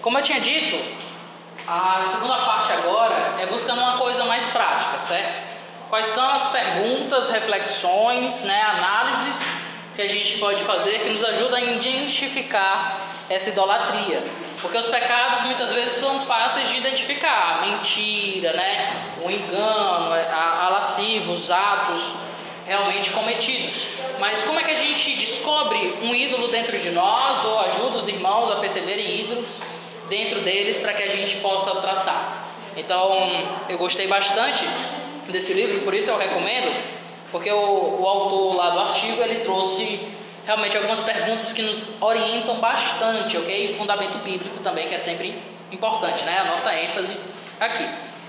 como eu tinha dito, a segunda parte agora é buscando uma coisa mais prática, certo? Quais são as perguntas, reflexões, né, análises que a gente pode fazer que nos ajudam a identificar essa idolatria? Porque os pecados muitas vezes são fáceis de identificar, a mentira, né, o engano, a lascívia, os atos realmente cometidos. Mas como é que a gente descobre um ídolo dentro de nós ou ajuda os irmãos a perceberem ídolos dentro deles para que a gente possa tratar? Então, eu gostei bastante desse livro, por isso eu recomendo, porque o autor lá do artigo, ele trouxe realmente algumas perguntas que nos orientam bastante, ok? Fundamento bíblico também, que é sempre importante, né? A nossa ênfase aqui.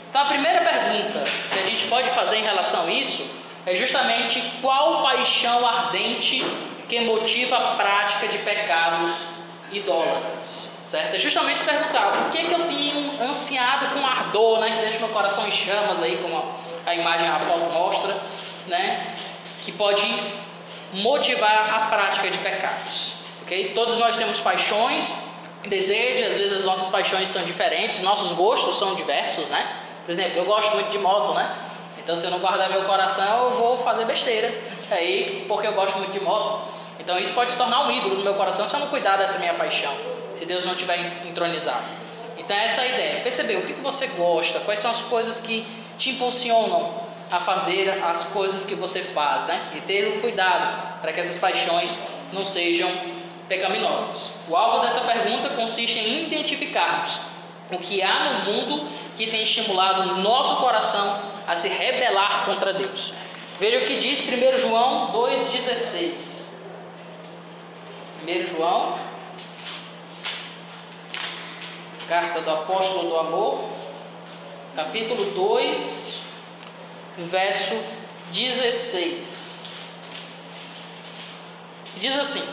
Então, a primeira pergunta que a gente pode fazer em relação a isso é justamente qual paixão ardente que motiva a prática de pecados idólatras, certo? É justamente perguntar por que eu tenho ansiado com ardor, né? Que deixa meu coração em chamas aí, como a imagem, a foto mostra, né? Que pode motivar a prática de pecados, ok? Todos nós temos paixões, desejos, às vezes as nossas paixões são diferentes, nossos gostos são diversos, né? Por exemplo, eu gosto muito de moto, né? Então, se eu não guardar meu coração, eu vou fazer besteira aí, porque eu gosto muito de moto. Então, isso pode se tornar um ídolo no meu coração se eu não cuidar dessa minha paixão, se Deus não tiver entronizado. Então, essa é a ideia. Perceber o que você gosta, quais são as coisas que te impulsionam a fazer as coisas que você faz, né? E ter o cuidado para que essas paixões não sejam pecaminosas. O alvo dessa pergunta consiste em identificarmos o que há no mundo que tem estimulado o nosso coração a se rebelar contra Deus. Veja o que diz 1 João 2,16. 1 João, carta do apóstolo do amor, capítulo 2, verso 16. Diz assim: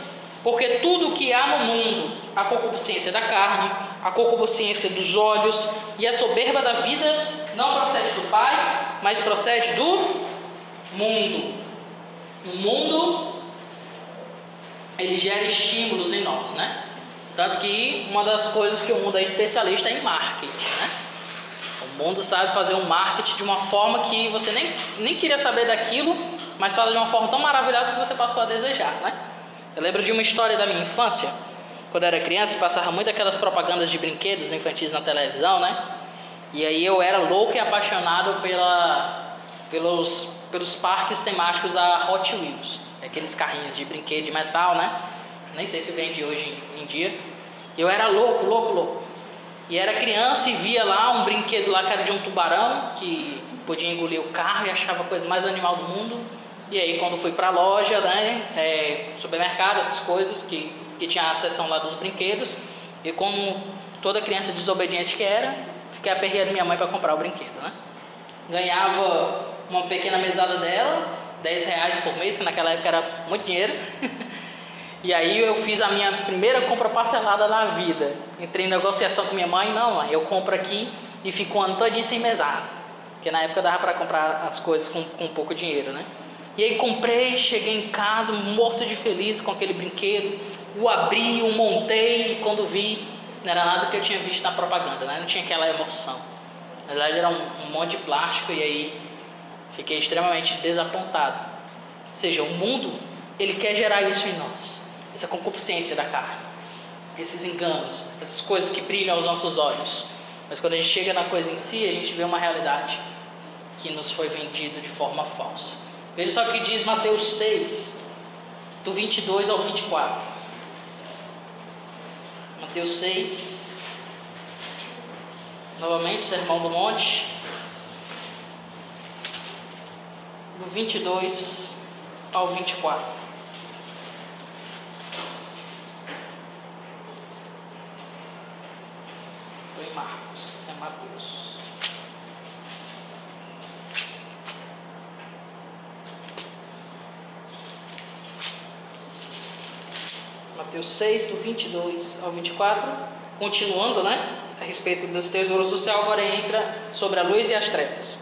porque tudo o que há no mundo, a concupiscência da carne, a concupiscência dos olhos e a soberba da vida, não procede do Pai, mas procede do mundo. O mundo, ele gera estímulos em nós, né? Tanto que uma das coisas que o mundo é especialista é em marketing, né? O mundo sabe fazer um marketing de uma forma que você nem queria saber daquilo, mas fala de uma forma tão maravilhosa que você passou a desejar, né? Eu lembro de uma história da minha infância, quando eu era criança, passava muito aquelas propagandas de brinquedos infantis na televisão, né? E aí eu era louco e apaixonado pelos parques temáticos da Hot Wheels, aqueles carrinhos de brinquedo de metal, né? Nem sei se vende hoje em dia. Eu era louco. E era criança e via lá um brinquedo lá que era de um tubarão que podia engolir o carro e achava a coisa mais animal do mundo. E aí quando fui pra loja, né, supermercado, essas coisas que tinha a seção lá dos brinquedos, e como toda criança desobediente que era, fiquei aperreando minha mãe para comprar o brinquedo, né? Ganhava uma pequena mesada dela, R$10 por mês, que naquela época era muito dinheiro. E aí eu fiz a minha primeira compra parcelada na vida. Entrei em negociação com minha mãe, não, mãe, eu compro aqui e fico o ano todinho sem mesada, porque na época dava para comprar as coisas com pouco dinheiro, né? E aí comprei, cheguei em casa morto de feliz com aquele brinquedo, o abri, o montei, e quando vi, não era nada que eu tinha visto na propaganda, né? Não tinha aquela emoção. Na verdade era um monte de plástico, e aí fiquei extremamente desapontado. Ou seja, o mundo, ele quer gerar isso em nós, essa concupiscência da carne, esses enganos, essas coisas que brilham aos nossos olhos. Mas quando a gente chega na coisa em si, a gente vê uma realidade que nos foi vendido de forma falsa. Veja só o que diz Mateus 6, do 22 ao 24. Mateus 6, novamente, Sermão do Monte, do 22 ao 24. Estou em Marcos, é Mateus. Mateus 6, do 22 ao 24, continuando, né, a respeito dos tesouros do céu, agora entra sobre a luz e as trevas.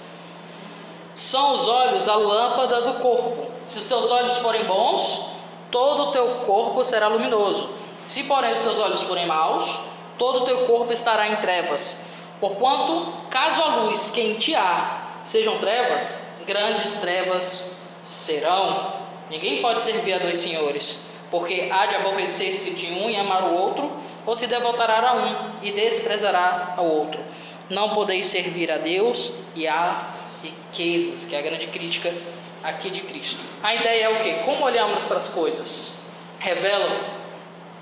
São os olhos a lâmpada do corpo. Se os teus olhos forem bons, todo o teu corpo será luminoso. Se, porém, os teus olhos forem maus, todo o teu corpo estará em trevas. Porquanto, caso a luz que em ti há sejam trevas, grandes trevas serão. Ninguém pode servir a dois senhores, porque há de aborrecer-se de um e amar o outro, ou se devotará a um e desprezará ao outro. Não podeis servir a Deus e às riquezas, que é a grande crítica aqui de Cristo. A ideia é o quê? Como olhamos para as coisas revelam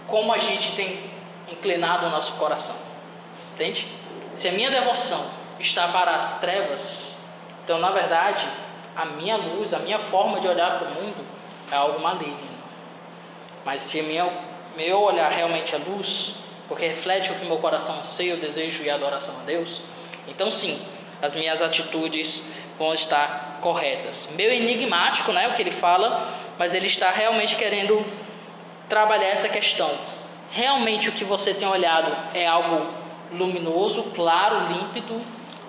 como a gente tem inclinado o nosso coração. Entende? Se a minha devoção está para as trevas, então na verdade a minha luz, a minha forma de olhar para o mundo é algo maligno. Mas se meu olhar realmente é luz, porque reflete o que meu coração anseia, o desejo e a adoração a Deus, então sim, as minhas atitudes vão estar corretas. Meio enigmático, né, o que ele fala, mas ele está realmente querendo trabalhar essa questão. Realmente o que você tem olhado é algo luminoso, claro, límpido,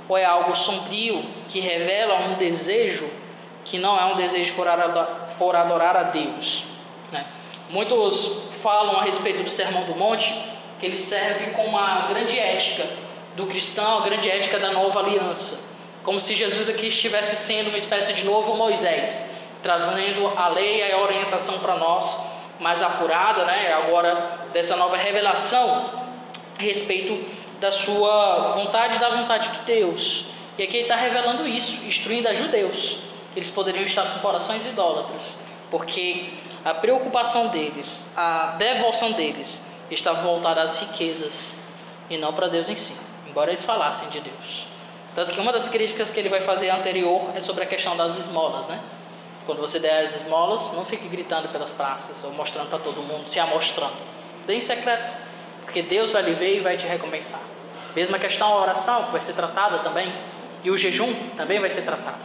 ou é algo sombrio que revela um desejo que não é um desejo por adorar a Deus, né? Muitos falam a respeito do Sermão do Monte, que ele serve como a grande ética do cristão, a grande ética da nova aliança, como se Jesus aqui estivesse sendo uma espécie de novo Moisés, trazendo a lei e a orientação para nós, mais apurada, né? Agora dessa nova revelação a respeito da sua vontade e da vontade de Deus. E aqui ele está revelando isso, instruindo a judeus. Eles poderiam estar com corações idólatras, porque a preocupação deles, a devoção deles estava voltada às riquezas e não para Deus em si, embora eles falassem de Deus. Tanto que uma das críticas que ele vai fazer anterior é sobre a questão das esmolas, né? Quando você der as esmolas, não fique gritando pelas praças ou mostrando para todo mundo, se amostrando. Dê em secreto, porque Deus vai lhe ver e vai te recompensar. Mesma questão a oração, que vai ser tratada também, e o jejum também vai ser tratado.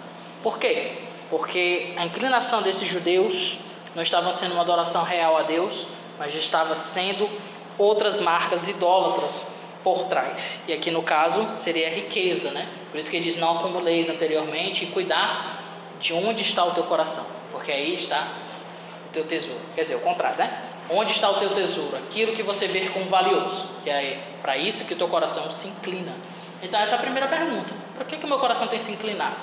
Por quê? Porque a inclinação desses judeus não estava sendo uma adoração real a Deus, mas estava sendo outras marcas idólatras por trás. E aqui no caso seria a riqueza, né? Por isso que ele diz: não acumuleis anteriormente, e cuidar de onde está o teu coração, porque aí está o teu tesouro. Quer dizer, o contrário, né? Onde está o teu tesouro? Aquilo que você vê como valioso, que é para isso que o teu coração se inclina. Então essa é a primeira pergunta: por que o meu coração tem se inclinado?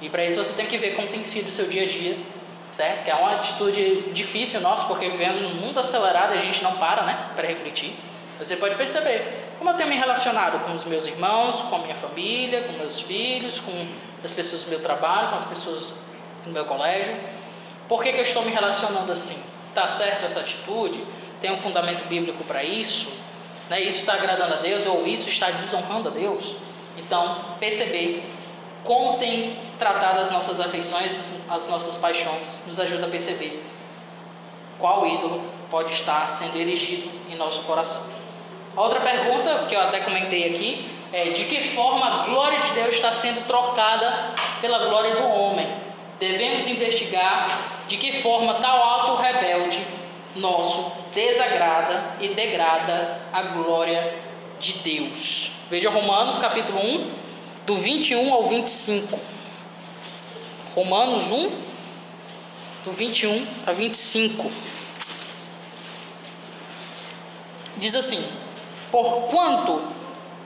E para isso você tem que ver como tem sido o seu dia a dia, certo? Que é uma atitude difícil nossa, porque vivemos num mundo acelerado e a gente não para, né, para refletir. Você pode perceber como eu tenho me relacionado com os meus irmãos, com a minha família, com meus filhos, com as pessoas do meu trabalho, com as pessoas do meu colégio. Por que eu estou me relacionando assim? Está certo essa atitude? Tem um fundamento bíblico para isso? Né? Isso está agradando a Deus ou isso está desonrando a Deus? Então, perceber como tem tratado as nossas afeições, as nossas paixões, nos ajuda a perceber qual ídolo pode estar sendo erigido em nosso coração. A outra pergunta, que eu até comentei aqui, é: de que forma a glória de Deus está sendo trocada pela glória do homem? Devemos investigar de que forma tal ato rebelde nosso desagrada e degrada a glória de Deus. Veja Romanos capítulo 1, do 21 ao 25. Romanos 1, do 21 a 25. Diz assim: porquanto,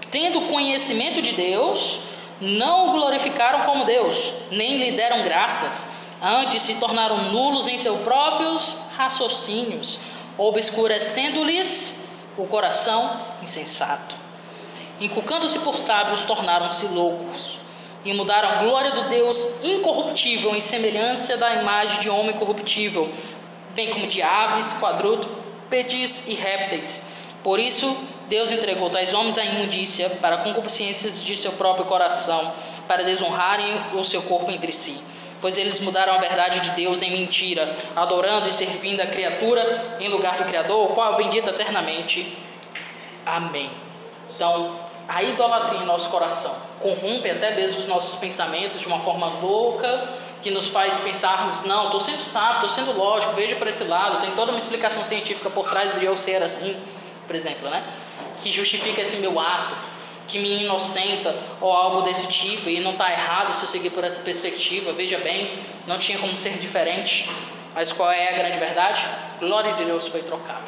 tendo conhecimento de Deus, não o glorificaram como Deus, nem lhe deram graças, antes se tornaram nulos em seus próprios raciocínios, obscurecendo-lhes o coração insensato. Inculcando-se por sábios, tornaram-se loucos, e mudaram a glória do Deus incorruptível em semelhança da imagem de homem corruptível, bem como de aves, quadrúpedes e répteis. Por isso, Deus entregou tais homens à imundícia para concupiscências de seu próprio coração, para desonrarem o seu corpo entre si. Pois eles mudaram a verdade de Deus em mentira, adorando e servindo a criatura em lugar do Criador, o qual é bendito eternamente. Amém. Então, a idolatria em nosso coração corrompe até mesmo os nossos pensamentos de uma forma louca, que nos faz pensarmos: não, estou sendo sábio, estou sendo lógico, veja por esse lado, tem toda uma explicação científica por trás de eu ser assim, por exemplo, né? Que justifica esse meu ato, que me inocenta ou algo desse tipo, e não está errado se eu seguir por essa perspectiva. Veja bem, não tinha como ser diferente. Mas qual é a grande verdade? A glória de Deus foi trocada.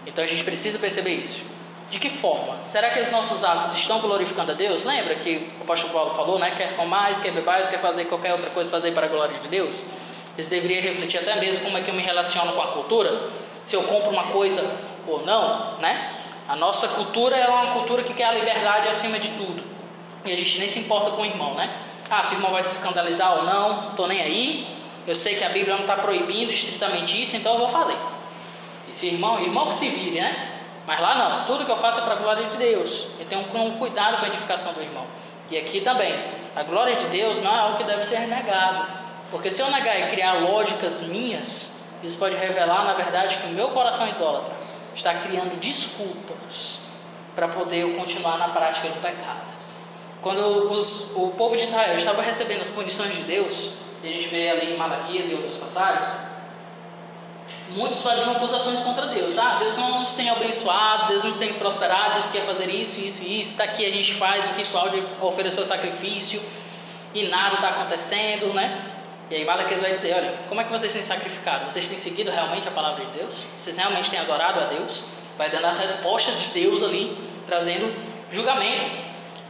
Então a gente precisa perceber isso, De que forma? Será que os nossos atos estão glorificando a Deus? Lembra que o apóstolo Paulo falou, né? Quer comais, quer bebais, quer fazer qualquer outra coisa, fazer para a glória de Deus? Isso deveria refletir até mesmo como é que eu me relaciono com a cultura, se eu compro uma coisa ou não, né? A nossa cultura é uma cultura que quer a liberdade acima de tudo. E a gente nem se importa com o irmão, né? Se o irmão vai se escandalizar ou não, estou nem aí. Eu sei que a Bíblia não está proibindo estritamente isso, então eu vou fazer. Esse irmão que se vire, né? Mas lá não, tudo que eu faço é para a glória de Deus. Eu tenho um cuidado com a edificação do irmão. E aqui também, a glória de Deus não é algo que deve ser negado. Porque se eu negar e criar lógicas minhas, isso pode revelar, na verdade, que o meu coração idólatra está criando desculpas para poder eu continuar na prática do pecado. Quando o povo de Israel estava recebendo as punições de Deus, e a gente vê ali em Malaquias e outras passagens, muitos faziam acusações contra Deus. Deus não nos tem abençoado, Deus nos tem prosperado, Deus quer fazer isso, isso e isso. Daqui a gente faz o ritual de oferecer o sacrifício e nada está acontecendo, né? E aí Malaquias vai dizer, olha, como é que vocês têm sacrificado? Vocês têm seguido realmente a palavra de Deus? Vocês realmente têm adorado a Deus? Vai dando as respostas de Deus ali, trazendo julgamento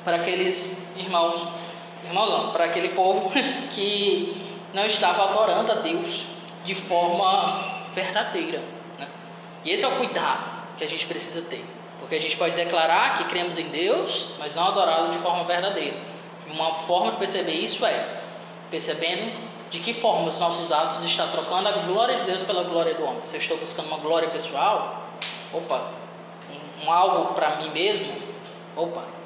para aqueles irmãos não, para aquele povo que não estava adorando a Deus de forma verdadeira, né? E esse é o cuidado que a gente precisa ter, porque a gente pode declarar que cremos em Deus, mas não adorá-lo de forma verdadeira. E uma forma de perceber isso é percebendo de que forma os nossos atos estão trocando a glória de Deus pela glória do homem. Se eu estou buscando uma glória pessoal, algo para mim mesmo,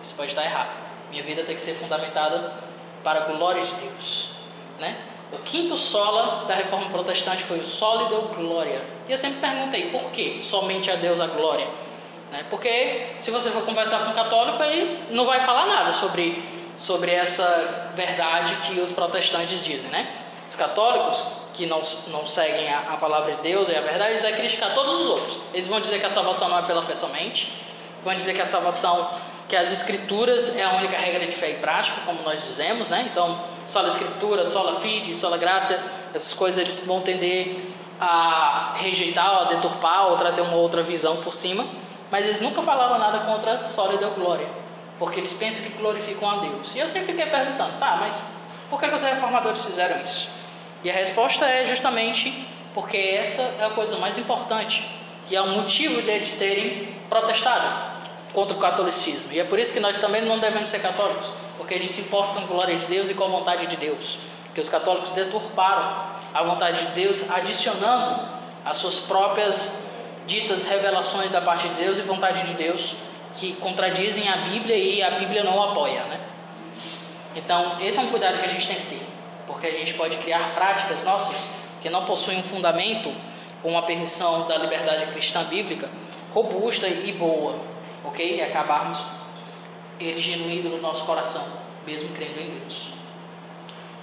isso pode estar errado. Minha vida tem que ser fundamentada para a glória de Deus, né? O quinto sola da reforma protestante foi o soli deo gloria. E eu sempre perguntei, por que somente a Deus a glória? Né? Porque se você for conversar com um católico, ele não vai falar nada sobre essa verdade que os protestantes dizem, né? Os católicos que não seguem a palavra de Deus e a verdade, eles vão criticar todos os outros. Eles vão dizer que a salvação não é pela fé somente, vão dizer que a salvação, que as escrituras é a única regra de fé e prática, como nós dizemos, né? Então, sola escritura, sola fide, sola gratia, essas coisas eles vão tender a rejeitar, ou a deturpar, ou trazer uma outra visão por cima, mas eles nunca falaram nada contra soli deo gloria, porque eles pensam que glorificam a Deus. E eu sempre fiquei perguntando, mas por que os reformadores fizeram isso? E a resposta é justamente porque essa é a coisa mais importante, que é o motivo de eles terem protestado contra o catolicismo. E é por isso que nós também não devemos ser católicos, porque a gente se importa com a glória de Deus e com a vontade de Deus. Porque os católicos deturparam a vontade de Deus, adicionando as suas próprias ditas revelações da parte de Deus e vontade de Deus, que contradizem a Bíblia e a Bíblia não apoia, né? Então, esse é um cuidado que a gente tem que ter, porque a gente pode criar práticas nossas que não possuem um fundamento ou uma permissão da liberdade cristã bíblica robusta e boa, ok? E acabarmos erigindo um ídolo no nosso coração, mesmo crendo em Deus.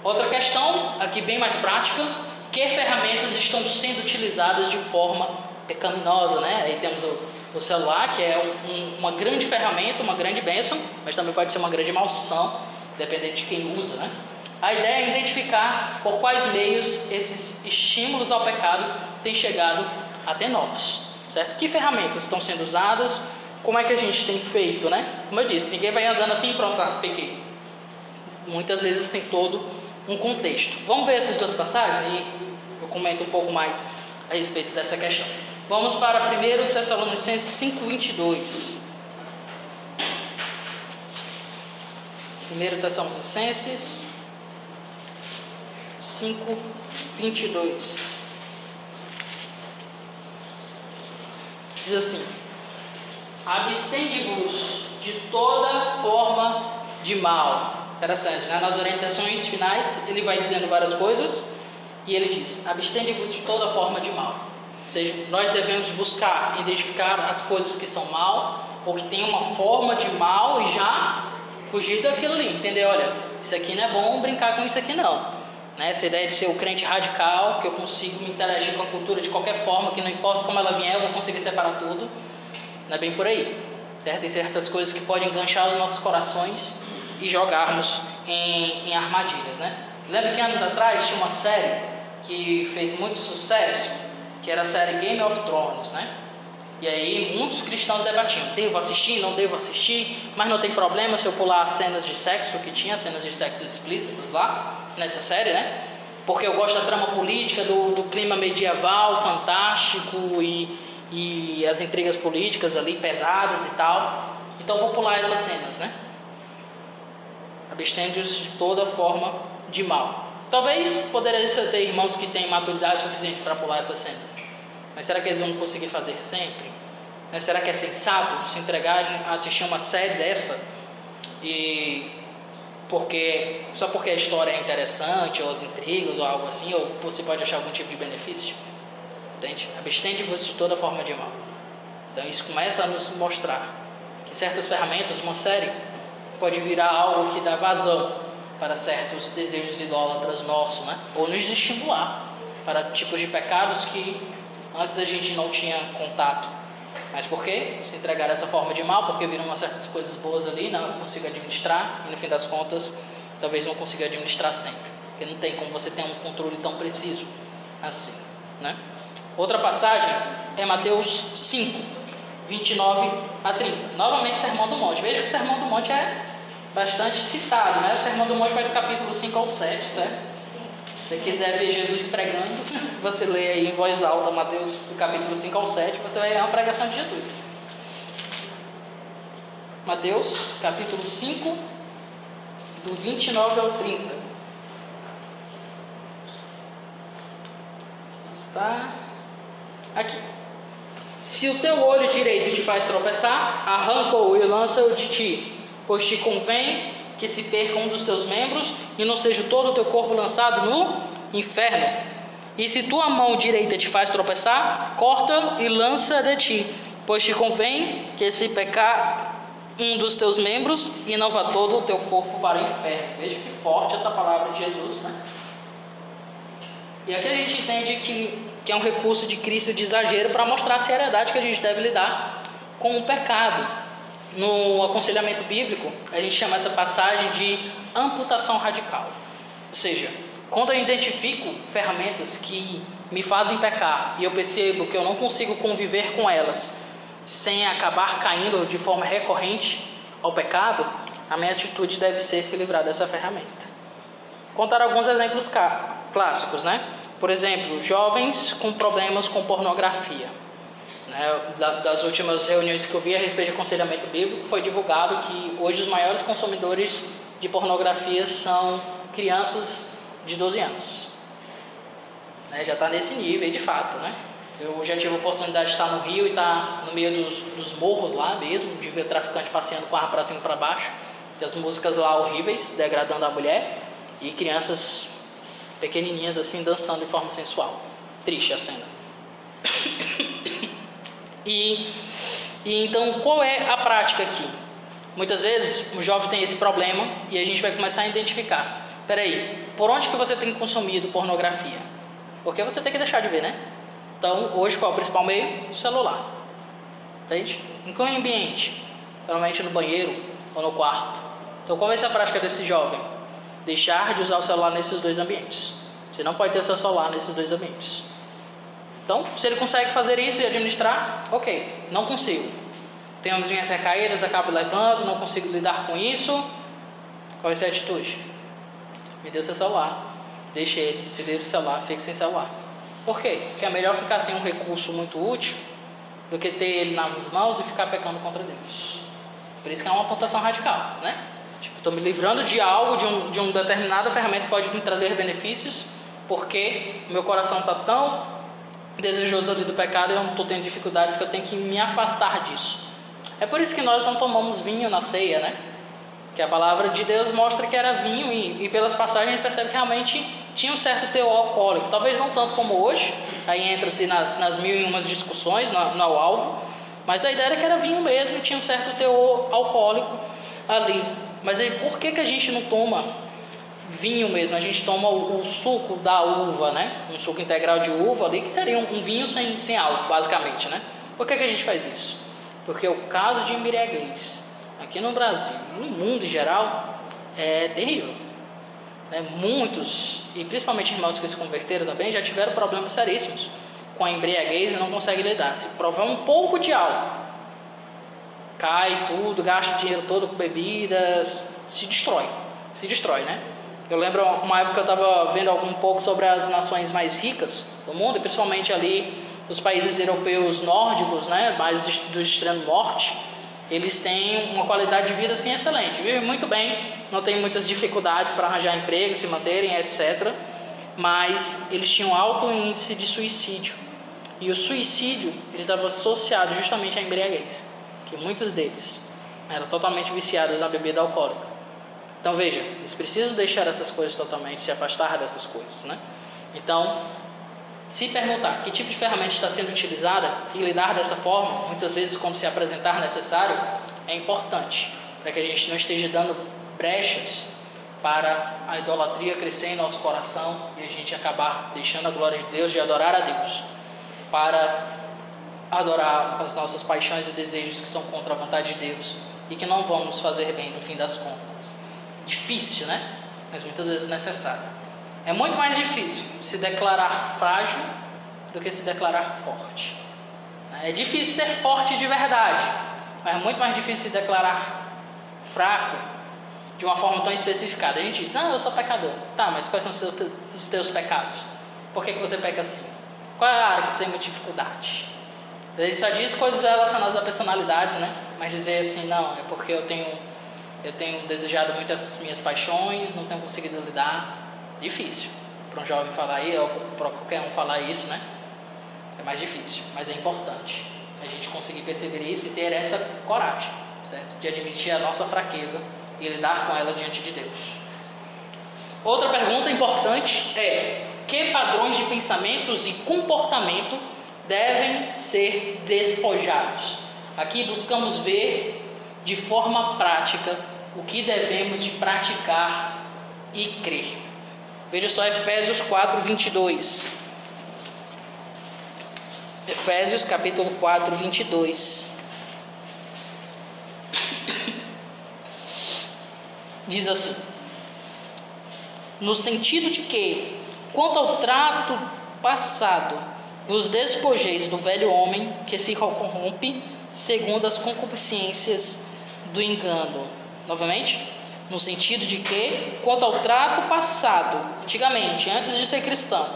Outra questão, aqui bem mais prática, que ferramentas estão sendo utilizadas de forma pecaminosa, né? Aí temos o celular, que é uma grande ferramenta, uma grande bênção, mas também pode ser uma grande maldição, dependendo de quem usa, né? A ideia é identificar por quais meios esses estímulos ao pecado têm chegado até nós, certo? Que ferramentas estão sendo usadas? Como é que a gente tem feito, né? Como eu disse, ninguém vai andando assim e pronto, pequei. Muitas vezes tem todo um contexto. Vamos ver essas duas passagens e eu comento um pouco mais a respeito dessa questão. Vamos para 1 Tessalonicenses 5:22. 1 Tessalonicenses 5:22. Diz assim: abstende-vos de toda forma de mal. Interessante, né? Nas orientações finais ele vai dizendo várias coisas e ele diz: abstende-vos de toda forma de mal. Ou seja, nós devemos buscar identificar as coisas que são mal ou que tem uma forma de mal e já fugir daquilo ali, entender? Olha, isso aqui não é bom brincar com isso aqui não, né? Essa ideia de ser o crente radical, que eu consigo interagir com a cultura de qualquer forma, que não importa como ela vier, eu vou conseguir separar tudo, não é bem por aí, certo? Tem certas coisas que podem enganchar os nossos corações e jogarmos em armadilhas, né? Lembra que anos atrás tinha uma série que fez muito sucesso, que era a série Game of Thrones, né? E aí muitos cristãos debatiam, devo assistir, não devo assistir, mas não tem problema se eu pular as cenas de sexo, que tinha cenas de sexo explícitas lá, nessa série, né? Porque eu gosto da trama política, do clima medieval, fantástico e as intrigas políticas ali pesadas e tal. Então vou pular essas cenas, né? Abstende-os de toda forma de mal. Talvez poderia ter irmãos que têm maturidade suficiente para pular essas cenas. Mas será que eles vão conseguir fazer sempre? Mas será que é sensato se entregar a assistir uma série dessa? E só porque a história é interessante, ou as intrigas, ou algo assim, ou você pode achar algum tipo de benefício? Entende? Abstende-vos de toda forma de mal. Então isso começa a nos mostrar que certas ferramentas, uma série, pode virar algo que dá vazão para certos desejos idólatras nossos, né? Ou nos estimular para tipos de pecados que antes a gente não tinha contato. Mas por quê? Se entregar dessa forma de mal, porque viram umas certas coisas boas ali, não consigo administrar, e no fim das contas, talvez não consiga administrar sempre. Porque não tem como você ter um controle tão preciso assim, né? Outra passagem é Mateus 5, 29 a 30. Novamente, Sermão do Monte. Veja que o Sermão do Monte é bastante citado, né? O Sermão do Monte vai do capítulo 5 ao 7, certo? Se você quiser ver Jesus pregando, você lê aí em voz alta Mateus do capítulo 5 ao 7, você vai ver uma pregação de Jesus. Mateus capítulo 5, do 29 ao 30. Está aqui. Se o teu olho direito te faz tropeçar, arranca-o e lança-o de ti, pois te convém que se perca um dos teus membros e não seja todo o teu corpo lançado no inferno. E se tua mão direita te faz tropeçar, corta e lança de ti, pois te convém que se pecar um dos teus membros e não vá todo o teu corpo para o inferno. Veja que forte essa palavra de Jesus, né? E aqui a gente entende que é um recurso de Cristo de exagero para mostrar a seriedade que a gente deve lidar com o pecado. No aconselhamento bíblico, a gente chama essa passagem de amputação radical. Ou seja, quando eu identifico ferramentas que me fazem pecar e eu percebo que eu não consigo conviver com elas sem acabar caindo de forma recorrente ao pecado, a minha atitude deve ser se livrar dessa ferramenta. Contar alguns exemplos clássicos, né? Por exemplo, jovens com problemas com pornografia. Das últimas reuniões que eu vi a respeito de aconselhamento bíblico, foi divulgado que hoje os maiores consumidores de pornografia são crianças de 12 anos. Já está nesse nível de fato, né? Eu já tive a oportunidade de estar no Rio e estar no meio dos morros lá mesmo, de ver traficante passeando com a arma para cima e para baixo, e as músicas lá horríveis, degradando a mulher, e crianças pequenininhas assim dançando de forma sensual. Triste a cena. E então, qual é a prática aqui? Muitas vezes o jovem tem esse problema e a gente vai começar a identificar. Peraí, por onde que você tem consumido pornografia? Porque você tem que deixar de ver, né? Então, hoje qual é o principal meio? O celular. Entende? Em qual ambiente? Geralmente no banheiro ou no quarto. Então, qual vai ser a prática desse jovem? Deixar de usar o celular nesses dois ambientes. Você não pode ter seu celular nesses dois ambientes. Então, se ele consegue fazer isso e administrar, ok, não consigo. Tenho as minhas recaídas, acabo levando, não consigo lidar com isso. Qual vai ser a atitude? Me dê o seu celular, deixe ele, se livre do celular, fique sem celular. Por quê? Porque é melhor ficar sem um recurso muito útil do que ter ele nas mãos e ficar pecando contra Deus. Por isso que é uma apontação radical, né? Tipo, estou me livrando de algo, de uma determinada ferramenta que pode me trazer benefícios, porque o meu coração está tão desejoso ali do pecado e eu não estou tendo dificuldades que eu tenho que me afastar disso. É por isso que nós não tomamos vinho na ceia, né? Que a palavra de Deus mostra que era vinho e pelas passagens a gente percebe que realmente tinha um certo teor alcoólico. Talvez não tanto como hoje, aí entra-se nas mil e umas discussões no alvo, mas a ideia era que era vinho mesmo, tinha um certo teor alcoólico ali. Mas aí por que a gente não toma vinho mesmo? A gente toma o suco da uva, né? Um suco integral de uva ali, que seria um vinho sem álcool, basicamente, né? Por que a gente faz isso? Porque o caso de embriaguez aqui no Brasil, no mundo em geral, é terrível. Muitos, e principalmente irmãos que se converteram também, já tiveram problemas seríssimos com a embriaguez e não consegue lidar. Se provar um pouco de álcool, cai tudo, gasta o dinheiro todo com bebidas, se destrói, né? Eu lembro uma época que eu estava vendo um pouco sobre as nações mais ricas do mundo, e principalmente ali os países europeus nórdicos, né, mais do extremo norte. Eles têm uma qualidade de vida assim excelente, vivem muito bem, não tem muitas dificuldades para arranjar emprego, se manterem, etc. Mas eles tinham alto índice de suicídio, e o suicídio ele estava associado justamente à embriaguez, que muitos deles eram totalmente viciados na bebida alcoólica. Então veja, eles precisam deixar essas coisas totalmente, se afastar dessas coisas, né? Então, se perguntar que tipo de ferramenta está sendo utilizada e lidar dessa forma, muitas vezes quando se apresentar necessário, é importante, para que a gente não esteja dando brechas para a idolatria crescer em nosso coração e a gente acabar deixando a glória de Deus, de adorar a Deus, para adorar as nossas paixões e desejos que são contra a vontade de Deus e que não vão nos fazer bem no fim das contas. Difícil, né? Mas muitas vezes necessário. É muito mais difícil se declarar frágil do que se declarar forte. É difícil ser forte de verdade, mas é muito mais difícil se declarar fraco de uma forma tão especificada. A gente diz, não, eu sou pecador. Tá, mas quais são os teus pecados? Por que você peca assim? Qual é a área que tu tem muita dificuldade? Ele só diz coisas relacionadas a personalidades, né? Mas dizer assim, não, é porque eu tenho desejado muito essas minhas paixões, não tenho conseguido lidar. Difícil para um jovem falar aí, ou para qualquer um falar isso, né? É mais difícil, mas é importante a gente conseguir perceber isso e ter essa coragem, certo? De admitir a nossa fraqueza e lidar com ela diante de Deus. Outra pergunta importante é: que padrões de pensamentos e comportamento devem ser despojados? Aqui buscamos ver de forma prática o que devemos de praticar e crer. Veja só Efésios 4, 22. Efésios capítulo 4, 22. Diz assim: no sentido de que, quanto ao trato passado, vos despojeis do velho homem que se corrompe segundo as concupiscências do engano. Novamente, no sentido de que, quanto ao trato passado, antigamente, antes de ser cristão,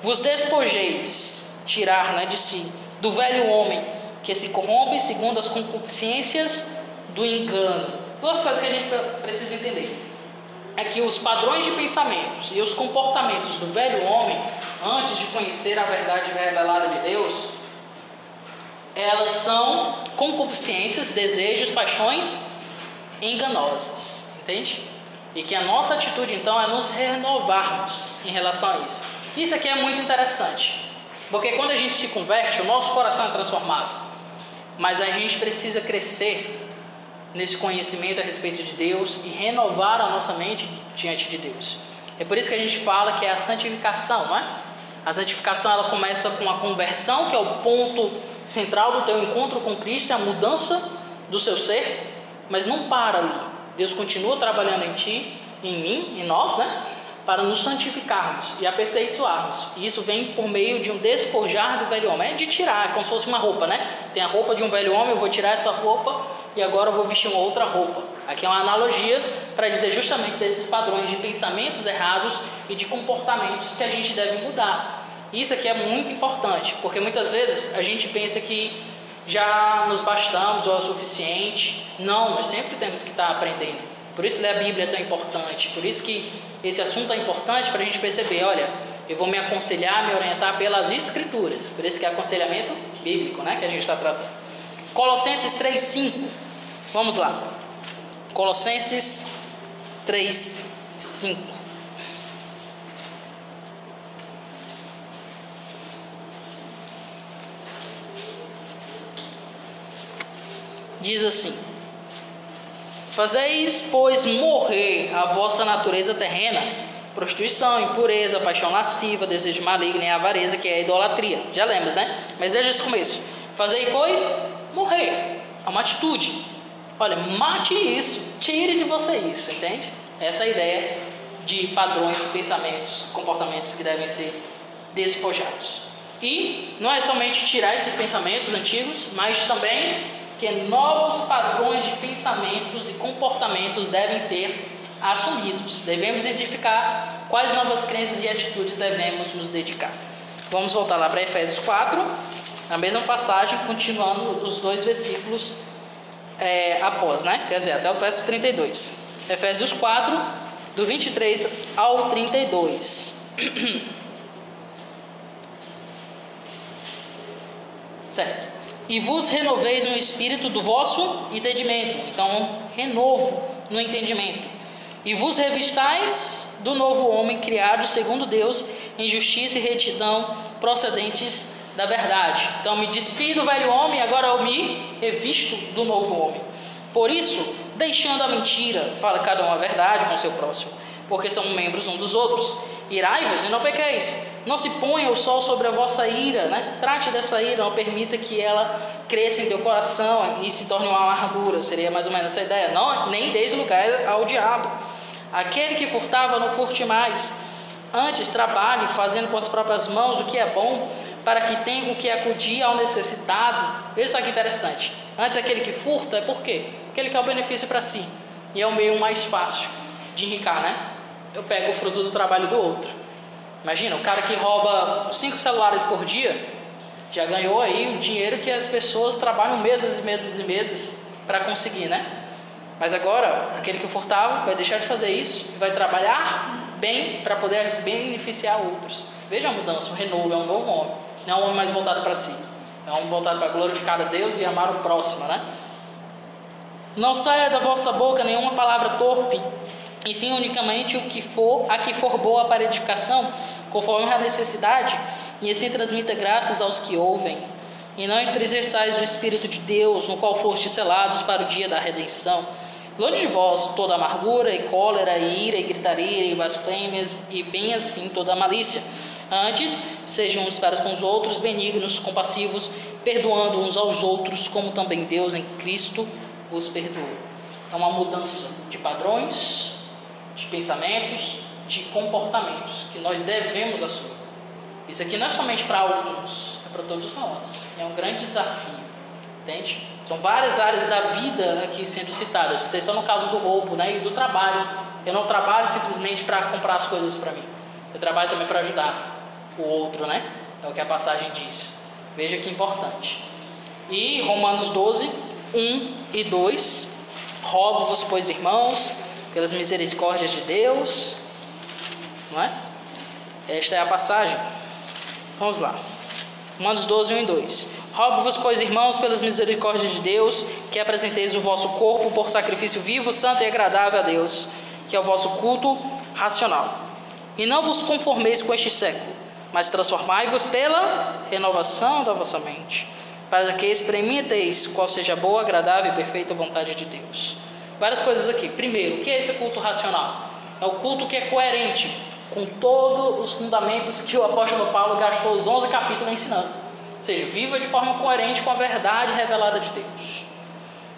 vos despojeis, tirar, de si, do velho homem que se corrompe segundo as concupiscências do engano. Duas coisas que a gente precisa entender é que os padrões de pensamentos e os comportamentos do velho homem, antes de conhecer a verdade revelada de Deus, elas são concupiscências, desejos, paixões enganosas, entende? E que a nossa atitude então é nos renovarmos em relação a isso. Isso aqui é muito interessante, porque quando a gente se converte, o nosso coração é transformado, mas a gente precisa crescer nesse conhecimento a respeito de Deus e renovar a nossa mente diante de Deus. É por isso que a gente fala que é a santificação, não é? A santificação ela começa com a conversão, que é o ponto central do teu encontro com Cristo, é a mudança do seu ser, mas não para ali. Deus continua trabalhando em ti, em mim, em nós, né? Para nos santificarmos e aperfeiçoarmos. E isso vem por meio de um despojar do velho homem. É de tirar, é como se fosse uma roupa, né? Tem a roupa de um velho homem, eu vou tirar essa roupa e agora eu vou vestir uma outra roupa. Aqui é uma analogia para dizer justamente desses padrões de pensamentos errados e de comportamentos que a gente deve mudar. Isso aqui é muito importante, porque muitas vezes a gente pensa que já nos bastamos ou é o suficiente. Não, nós sempre temos que estar aprendendo. Por isso ler a Bíblia é tão importante, por isso que esse assunto é importante para a gente perceber, olha, eu vou me aconselhar, me orientar pelas Escrituras, por isso que é aconselhamento bíblico, né, que a gente está tratando. Colossenses 3:5, vamos lá, Colossenses 3:5. Diz assim: fazeis, pois, morrer a vossa natureza terrena, prostituição, impureza, paixão lasciva, desejo maligno e avareza, que é a idolatria. Já lembras, né? Mas veja esse começo. Fazei, pois, morrer. É uma atitude. Olha, mate isso, tire de você isso, entende? Essa é a ideia de padrões, pensamentos, comportamentos que devem ser despojados. E não é somente tirar esses pensamentos antigos, mas também que novos padrões de pensamentos e comportamentos devem ser assumidos. Devemos identificar quais novas crenças e atitudes devemos nos dedicar. Vamos voltar lá para Efésios 4, a mesma passagem, continuando os 2 versículos após, né? Quer dizer, até o verso 32. Efésios 4, do 23 ao 32. Certo. E vos renoveis no espírito do vosso entendimento. Então, renovo no entendimento. E vos revistais do novo homem, criado segundo Deus, em justiça e retidão, procedentes da verdade. Então, me despido do velho homem, agora eu me revisto do novo homem. Por isso, deixando a mentira, fala cada um a verdade com o seu próximo, porque são membros uns dos outros. Irai-vos e não pequeis. Não se ponha o sol sobre a vossa ira, né? Trate dessa ira, não permita que ela cresça em teu coração e se torne uma amargura. Seria mais ou menos essa ideia. Não, nem deis lugar ao diabo. Aquele que furtava, não furte mais. Antes, trabalhe, fazendo com as próprias mãos o que é bom, para que tenha com que acudir ao necessitado. Veja só que interessante. Antes, aquele que furta, é por quê? Porque ele quer o benefício para si. E é o meio mais fácil de enricar, né? Eu pego o fruto do trabalho do outro. Imagina, o cara que rouba 5 celulares por dia, já ganhou aí o dinheiro que as pessoas trabalham meses e meses e meses para conseguir, né? Mas agora, aquele que furtava vai deixar de fazer isso e vai trabalhar bem para poder beneficiar outros. Veja a mudança, o renovo, é um novo homem. Não é um homem mais voltado para si. É um homem voltado para glorificar a Deus e amar o próximo, né? Não saia da vossa boca nenhuma palavra torpe, e sim unicamente a que for boa para edificação, conforme a necessidade, e assim transmita graças aos que ouvem. E não entristeçais o Espírito de Deus, no qual fostes selados para o dia da redenção. Longe de vós toda amargura e cólera, e ira, e gritaria, e blasfêmias, e bem assim toda malícia. Antes, sejam uns para com os outros benignos, compassivos, perdoando uns aos outros, como também Deus em Cristo vos perdoou. É uma mudança de padrões, de pensamentos, de comportamentos que nós devemos assumir. Isso aqui não é somente para alguns, é para todos nós. É um grande desafio, entende? São várias áreas da vida aqui sendo citadas. Eu citei só no caso do roubo, né, e do trabalho. Eu não trabalho simplesmente para comprar as coisas para mim. Eu trabalho também para ajudar o outro, né? É o que a passagem diz. Veja que importante. E Romanos 12, 1 e 2. Rogo-vos, pois, irmãos, pelas misericórdias de Deus, não é? Esta é a passagem. Vamos lá. Romanos 12, 1 e 2. Rogo-vos, pois, irmãos, pelas misericórdias de Deus, que apresenteis o vosso corpo por sacrifício vivo, santo e agradável a Deus, que é o vosso culto racional. E não vos conformeis com este século, mas transformai-vos pela renovação da vossa mente, para que experimenteis qual seja a boa, agradável e perfeita vontade de Deus. Várias coisas aqui. Primeiro, o que é esse culto racional? É o culto que é coerente com todos os fundamentos que o apóstolo Paulo gastou os 11 capítulos ensinando. Ou seja, viva de forma coerente com a verdade revelada de Deus,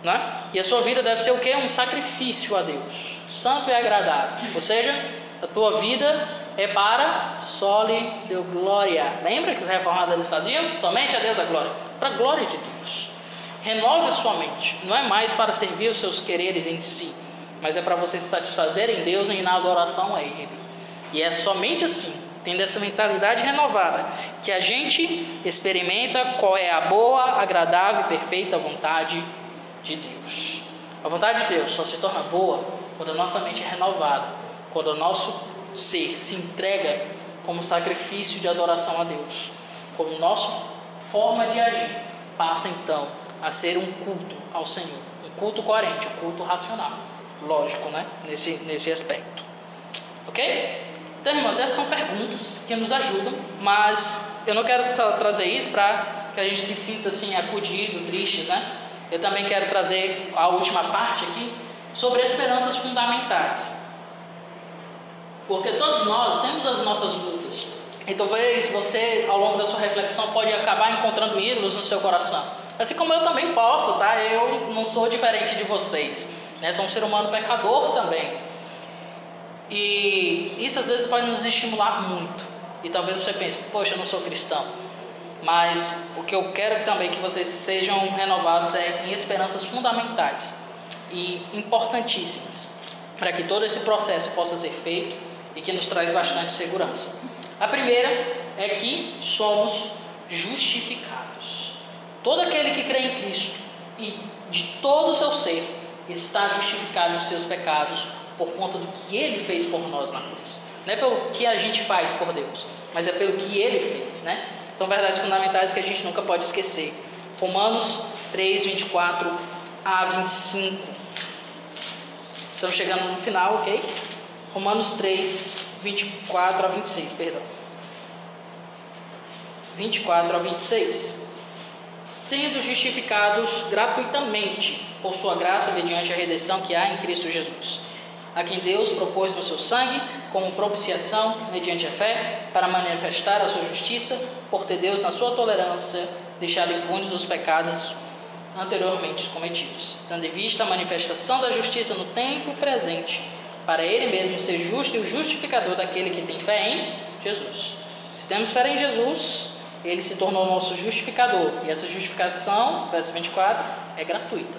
né? E a sua vida deve ser o quê? Um sacrifício a Deus, santo e agradável. Ou seja, a tua vida é para soli Deo glória. Lembra que os reformadores faziam? Somente a Deus a glória. Para a glória de Deus. Renove a sua mente. Não é mais para servir os seus quereres em si, mas é para você se satisfazer em Deus e na adoração a Ele. E é somente assim, tendo essa mentalidade renovada, que a gente experimenta qual é a boa, agradável e perfeita vontade de Deus. A vontade de Deus só se torna boa quando a nossa mente é renovada, quando o nosso ser se entrega como sacrifício de adoração a Deus, como nossa forma de agir passa então a ser um culto ao Senhor, um culto coerente, um culto racional, lógico, né? Nesse aspecto, ok? Então, irmãos, essas são perguntas que nos ajudam, mas eu não quero só trazer isso para que a gente se sinta assim acudido, tristes, né? Eu também quero trazer a última parte aqui sobre esperanças fundamentais. Porque todos nós temos as nossas lutas. E talvez você, ao longo da sua reflexão, pode acabar encontrando ídolos no seu coração. Assim como eu também posso, tá? Eu não sou diferente de vocês, né? Sou um ser humano pecador também. E isso às vezes pode nos estimular muito. E talvez você pense, poxa, eu não sou cristão. mas o que eu quero também que vocês sejam renovados é em esperanças fundamentais e importantíssimas, para que todo esse processo possa ser feito e que nos traz bastante segurança. A primeira é que somos justificados. Todo aquele que crê em Cristo e de todo o seu ser está justificado dos seus pecados por conta do que Ele fez por nós na cruz. Não é pelo que a gente faz por Deus, mas é pelo que Ele fez, né? São verdades fundamentais que a gente nunca pode esquecer. Romanos 3, 24 a 25. Estamos chegando no final, ok? Romanos 3, 24 a 26, perdão. 24 a 26. Sendo justificados gratuitamente por sua graça mediante a redenção que há em Cristo Jesus, a quem Deus propôs no seu sangue como propiciação mediante a fé para manifestar a sua justiça, por ter Deus na sua tolerância deixado impunes os pecados anteriormente cometidos, tendo em vista a manifestação da justiça no tempo presente, para Ele mesmo ser justo e o justificador daquele que tem fé em Jesus. Se temos fé em Jesus, Ele se tornou nosso justificador, e essa justificação, verso 24, é gratuita.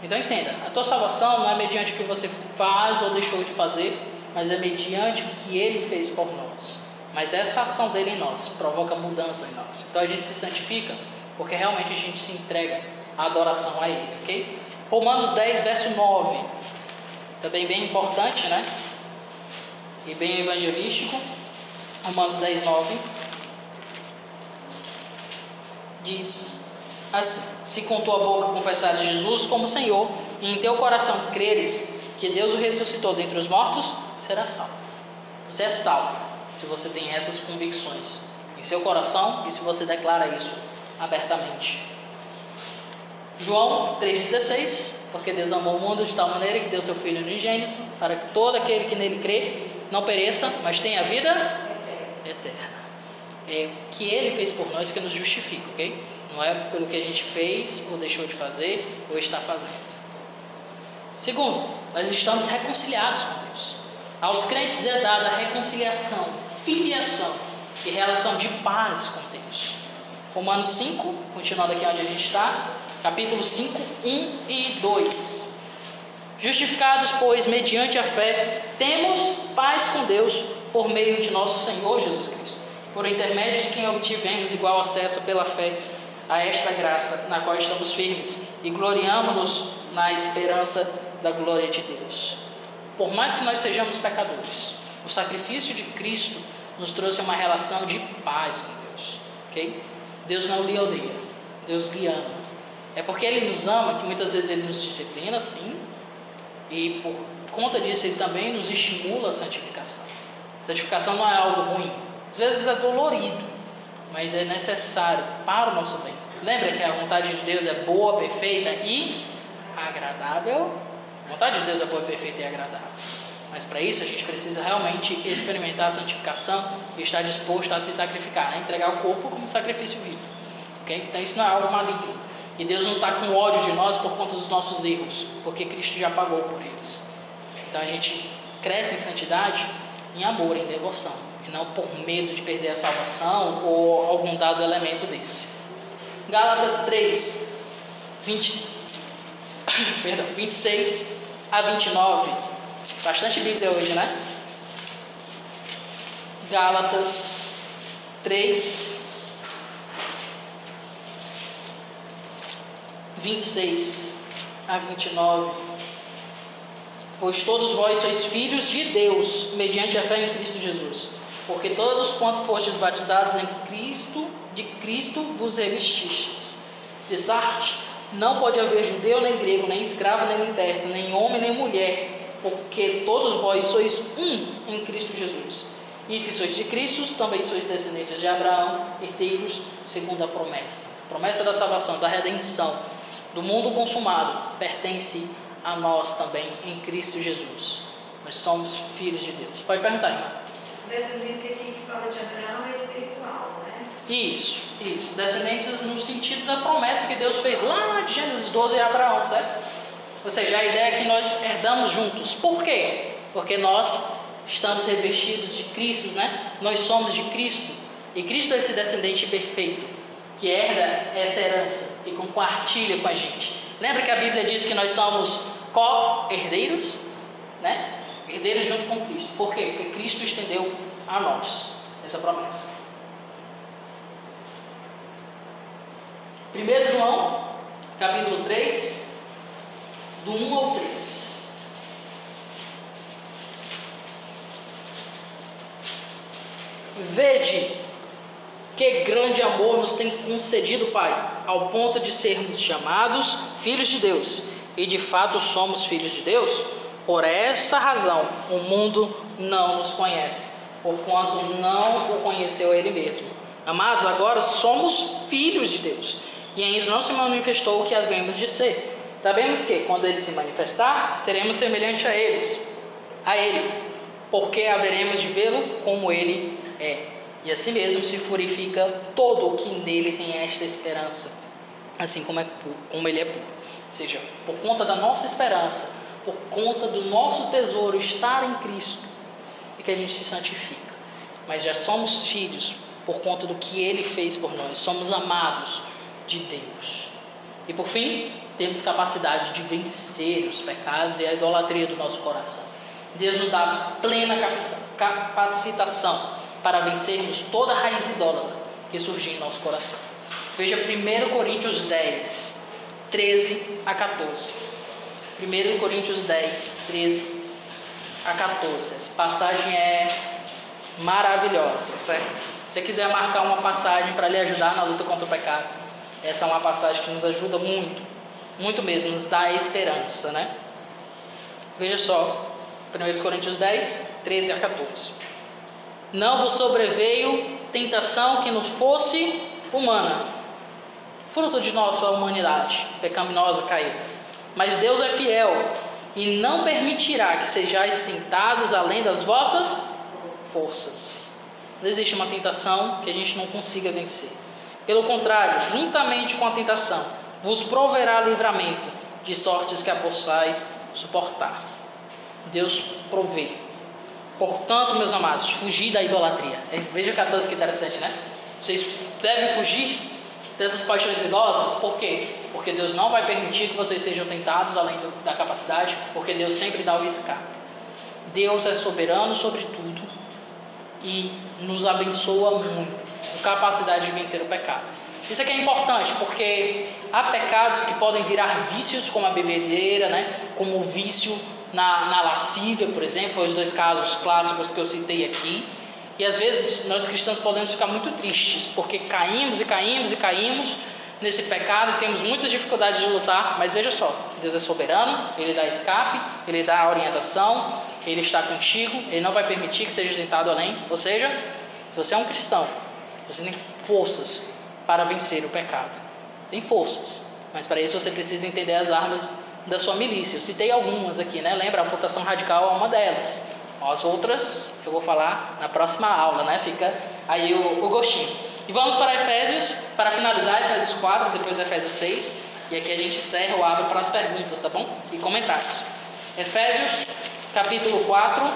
Então entenda, a tua salvação não é mediante o que você faz ou deixou de fazer, mas é mediante o que Ele fez por nós. Mas essa ação dele em nós provoca mudança em nós. Então a gente se santifica porque realmente a gente se entrega à adoração a Ele, ok? Romanos 10, verso 9, também bem importante, né? E bem evangelístico. Romanos 10, 9 diz assim: se com tua boca confessares Jesus como Senhor e em teu coração creres que Deus o ressuscitou dentre os mortos, serás salvo. Você é salvo se você tem essas convicções em seu coração e se você declara isso abertamente. João 3,16: porque Deus amou o mundo de tal maneira que deu seu Filho unigênito, para que todo aquele que nele crê não pereça, mas tenha a vida eterna. É o que Ele fez por nós que nos justifica, ok? Não é pelo que a gente fez ou deixou de fazer ou está fazendo. Segundo, nós estamos reconciliados com Deus. Aos crentes é dada a reconciliação, filiação e relação de paz com Deus. Romanos 5, continuando aqui onde a gente está, capítulo 5, 1 e 2. Justificados, pois, mediante a fé, temos paz com Deus por meio de nosso Senhor Jesus Cristo, por intermédio de quem obtivemos igual acesso pela fé a esta graça, na qual estamos firmes e gloriamo-nos na esperança da glória de Deus. Por mais que nós sejamos pecadores, o sacrifício de Cristo nos trouxe uma relação de paz com Deus, ok? Deus não lhe odeia, Deus lhe ama. É porque Ele nos ama que muitas vezes Ele nos disciplina, sim, e por conta disso Ele também nos estimula a santificação. Santificação não é algo ruim, às vezes é dolorido, mas é necessário para o nosso bem. Lembra que a vontade de Deus é boa, perfeita e agradável? A vontade de Deus é boa, perfeita e agradável. Mas para isso a gente precisa realmente experimentar a santificação e estar disposto a se sacrificar, né? Entregar o corpo como sacrifício vivo, okay? Então isso não é algo maligno. E Deus não está com ódio de nós por conta dos nossos erros, porque Cristo já pagou por eles. Então a gente cresce em santidade, em amor, em devoção, e não por medo de perder a salvação ou algum dado elemento desse. Gálatas 3, 26 a 29. Bastante Bíblia hoje, né? Gálatas 3, 26 a 29. Pois todos vós sois filhos de Deus, mediante a fé em Cristo Jesus. Porque todos quanto fostes batizados em Cristo, de Cristo vos revestistes. Dessarte, não pode haver judeu, nem grego, nem escravo, nem liberto, nem homem, nem mulher, porque todos vós sois um em Cristo Jesus. E se sois de Cristo, também sois descendentes de Abraão, herdeiros segundo a promessa. A promessa da salvação, da redenção, do mundo consumado, pertence a nós também em Cristo Jesus. Nós somos filhos de Deus. Pode perguntar, irmã. Descendência aqui que fala de Abraão é espiritual, né? Isso. Descendentes no sentido da promessa que Deus fez lá de Gênesis 12 a Abraão, certo? Ou seja, a ideia é que nós herdamos juntos. Por quê? Porque nós estamos revestidos de Cristo, né? Nós somos de Cristo. E Cristo é esse descendente perfeito. que herda essa herança e compartilha com a gente. Lembra que a Bíblia diz que nós somos co-herdeiros, né? Herdeiros junto com Cristo. Por quê? Porque Cristo estendeu a nós essa promessa. 1 João, capítulo 3, do 1 ao 3. Vede que grande amor nos tem concedido o Pai, ao ponto de sermos chamados filhos de Deus. E de fato somos filhos de Deus. Por essa razão o mundo não nos conhece, porquanto não o conheceu Ele mesmo. Amados, agora somos filhos de Deus, e ainda não se manifestou o que havemos de ser. Sabemos que, quando Ele se manifestar, seremos semelhantes a Ele, porque haveremos de vê-lo como Ele é. E assim mesmo se purifica todo o que nele tem esta esperança, assim como Ele é puro. Ou seja, por conta da nossa esperança, por conta do nosso tesouro estar em Cristo, é que a gente se santifica. Mas já somos filhos por conta do que Ele fez por nós. Somos amados de Deus. E por fim, temos capacidade de vencer os pecados e a idolatria do nosso coração. Deus nos dá plena capacitação para vencermos toda a raiz idólatra que surgiu em nosso coração. Veja 1 Coríntios 10, 13 a 14. 1 Coríntios 10, 13 a 14. Essa passagem é maravilhosa, certo? Se você quiser marcar uma passagem para lhe ajudar na luta contra o pecado, essa é uma passagem que nos ajuda muito, muito mesmo, nos dá esperança, né? Veja só, 1 Coríntios 10, 13 a 14. Não vos sobreveio tentação que nos fosse humana, fruto de nossa humanidade pecaminosa caída. Mas Deus é fiel e não permitirá que sejais tentados além das vossas forças. Não existe uma tentação que a gente não consiga vencer. Pelo contrário, juntamente com a tentação, vos proverá livramento, de sortes que a possais suportar. Deus provê. Portanto, meus amados, fugir da idolatria. Veja 14, que interessante, né? Vocês devem fugir dessas paixões idólatras. Por quê? Porque Deus não vai permitir que vocês sejam tentados além da capacidade, porque Deus sempre dá o escape. Deus é soberano sobre tudo e nos abençoa muito, com capacidade de vencer o pecado. Isso aqui é importante, porque há pecados que podem virar vícios, como a bebedeira, né? Como o vício na lascívia, por exemplo, foi os dois casos clássicos que eu citei aqui. E às vezes nós cristãos podemos ficar muito tristes, porque caímos nesse pecado e temos muitas dificuldades de lutar. Mas veja só, Deus é soberano, Ele dá escape, Ele dá orientação, Ele está contigo, Ele não vai permitir que seja tentado além. Ou seja, se você é um cristão, você tem forças para vencer o pecado. Tem forças, mas para isso você precisa entender as armas da sua milícia. Eu citei algumas aqui, né? Lembra, a amputação radical é uma delas. As outras eu vou falar na próxima aula, né? Fica aí o gostinho. E vamos para Efésios, para finalizar, Efésios 4, depois Efésios 6. E aqui a gente encerra ou abre para as perguntas, tá bom? E comentários. Efésios, capítulo 4,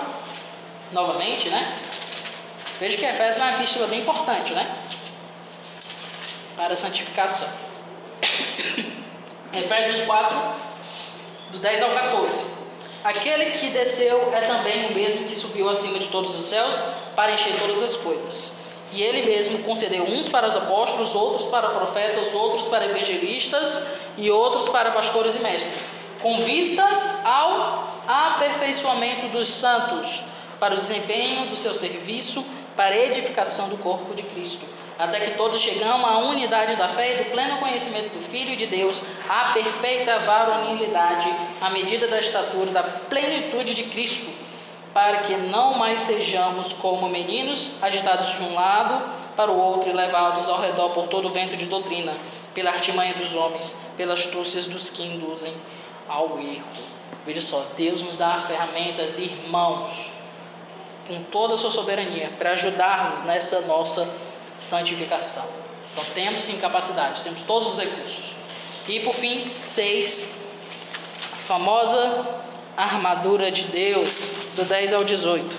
novamente, né? Veja que Efésios é uma epístola bem importante, né? Para a santificação. Efésios 4, do 10 ao 14. Aquele que desceu é também o mesmo que subiu acima de todos os céus para encher todas as coisas. E ele mesmo concedeu uns para os apóstolos, outros para profetas, outros para evangelistas e outros para pastores e mestres, com vistas ao aperfeiçoamento dos santos, para o desempenho do seu serviço, para a edificação do corpo de Cristo, até que todos chegamos à unidade da fé e do pleno conhecimento do Filho de Deus, à perfeita varonilidade, à medida da estatura da plenitude de Cristo, para que não mais sejamos como meninos, agitados de um lado para o outro e levados ao redor por todo o vento de doutrina, pela artimanha dos homens, pelas astúcias dos que induzem ao erro. Veja só, Deus nos dá ferramentas, irmãos, com toda a sua soberania, para ajudarmos nessa nossa santificação. Então temos sim capacidade, temos todos os recursos. E por fim, 6, a famosa armadura de Deus, do 10 ao 18.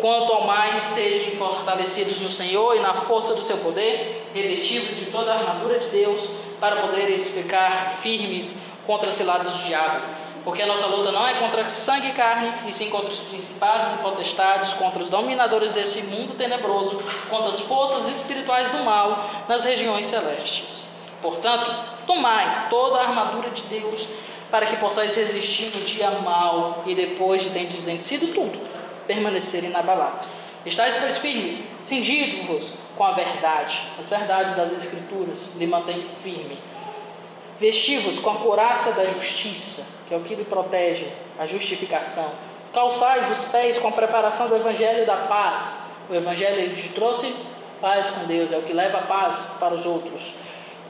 Quanto ao mais, sejam fortalecidos no Senhor e na força do seu poder, revestidos de toda a armadura de Deus, para poderem ficar firmes contra as ciladas do diabo. Porque a nossa luta não é contra sangue e carne, e sim contra os principados e potestades, contra os dominadores desse mundo tenebroso, contra as forças espirituais do mal nas regiões celestes. Portanto, tomai toda a armadura de Deus, para que possais resistir no dia mau, e depois de terdes vencido tudo, permanecerem inabaláveis. Estais, pois, firmes, cingindo-vos com a verdade, as verdades das Escrituras, lhe mantém firme. Vestivos com a couraça da justiça, que é o que lhe protege, a justificação. Calçais os pés com a preparação do Evangelho da paz. O Evangelho ele te trouxe paz com Deus, é o que leva a paz para os outros.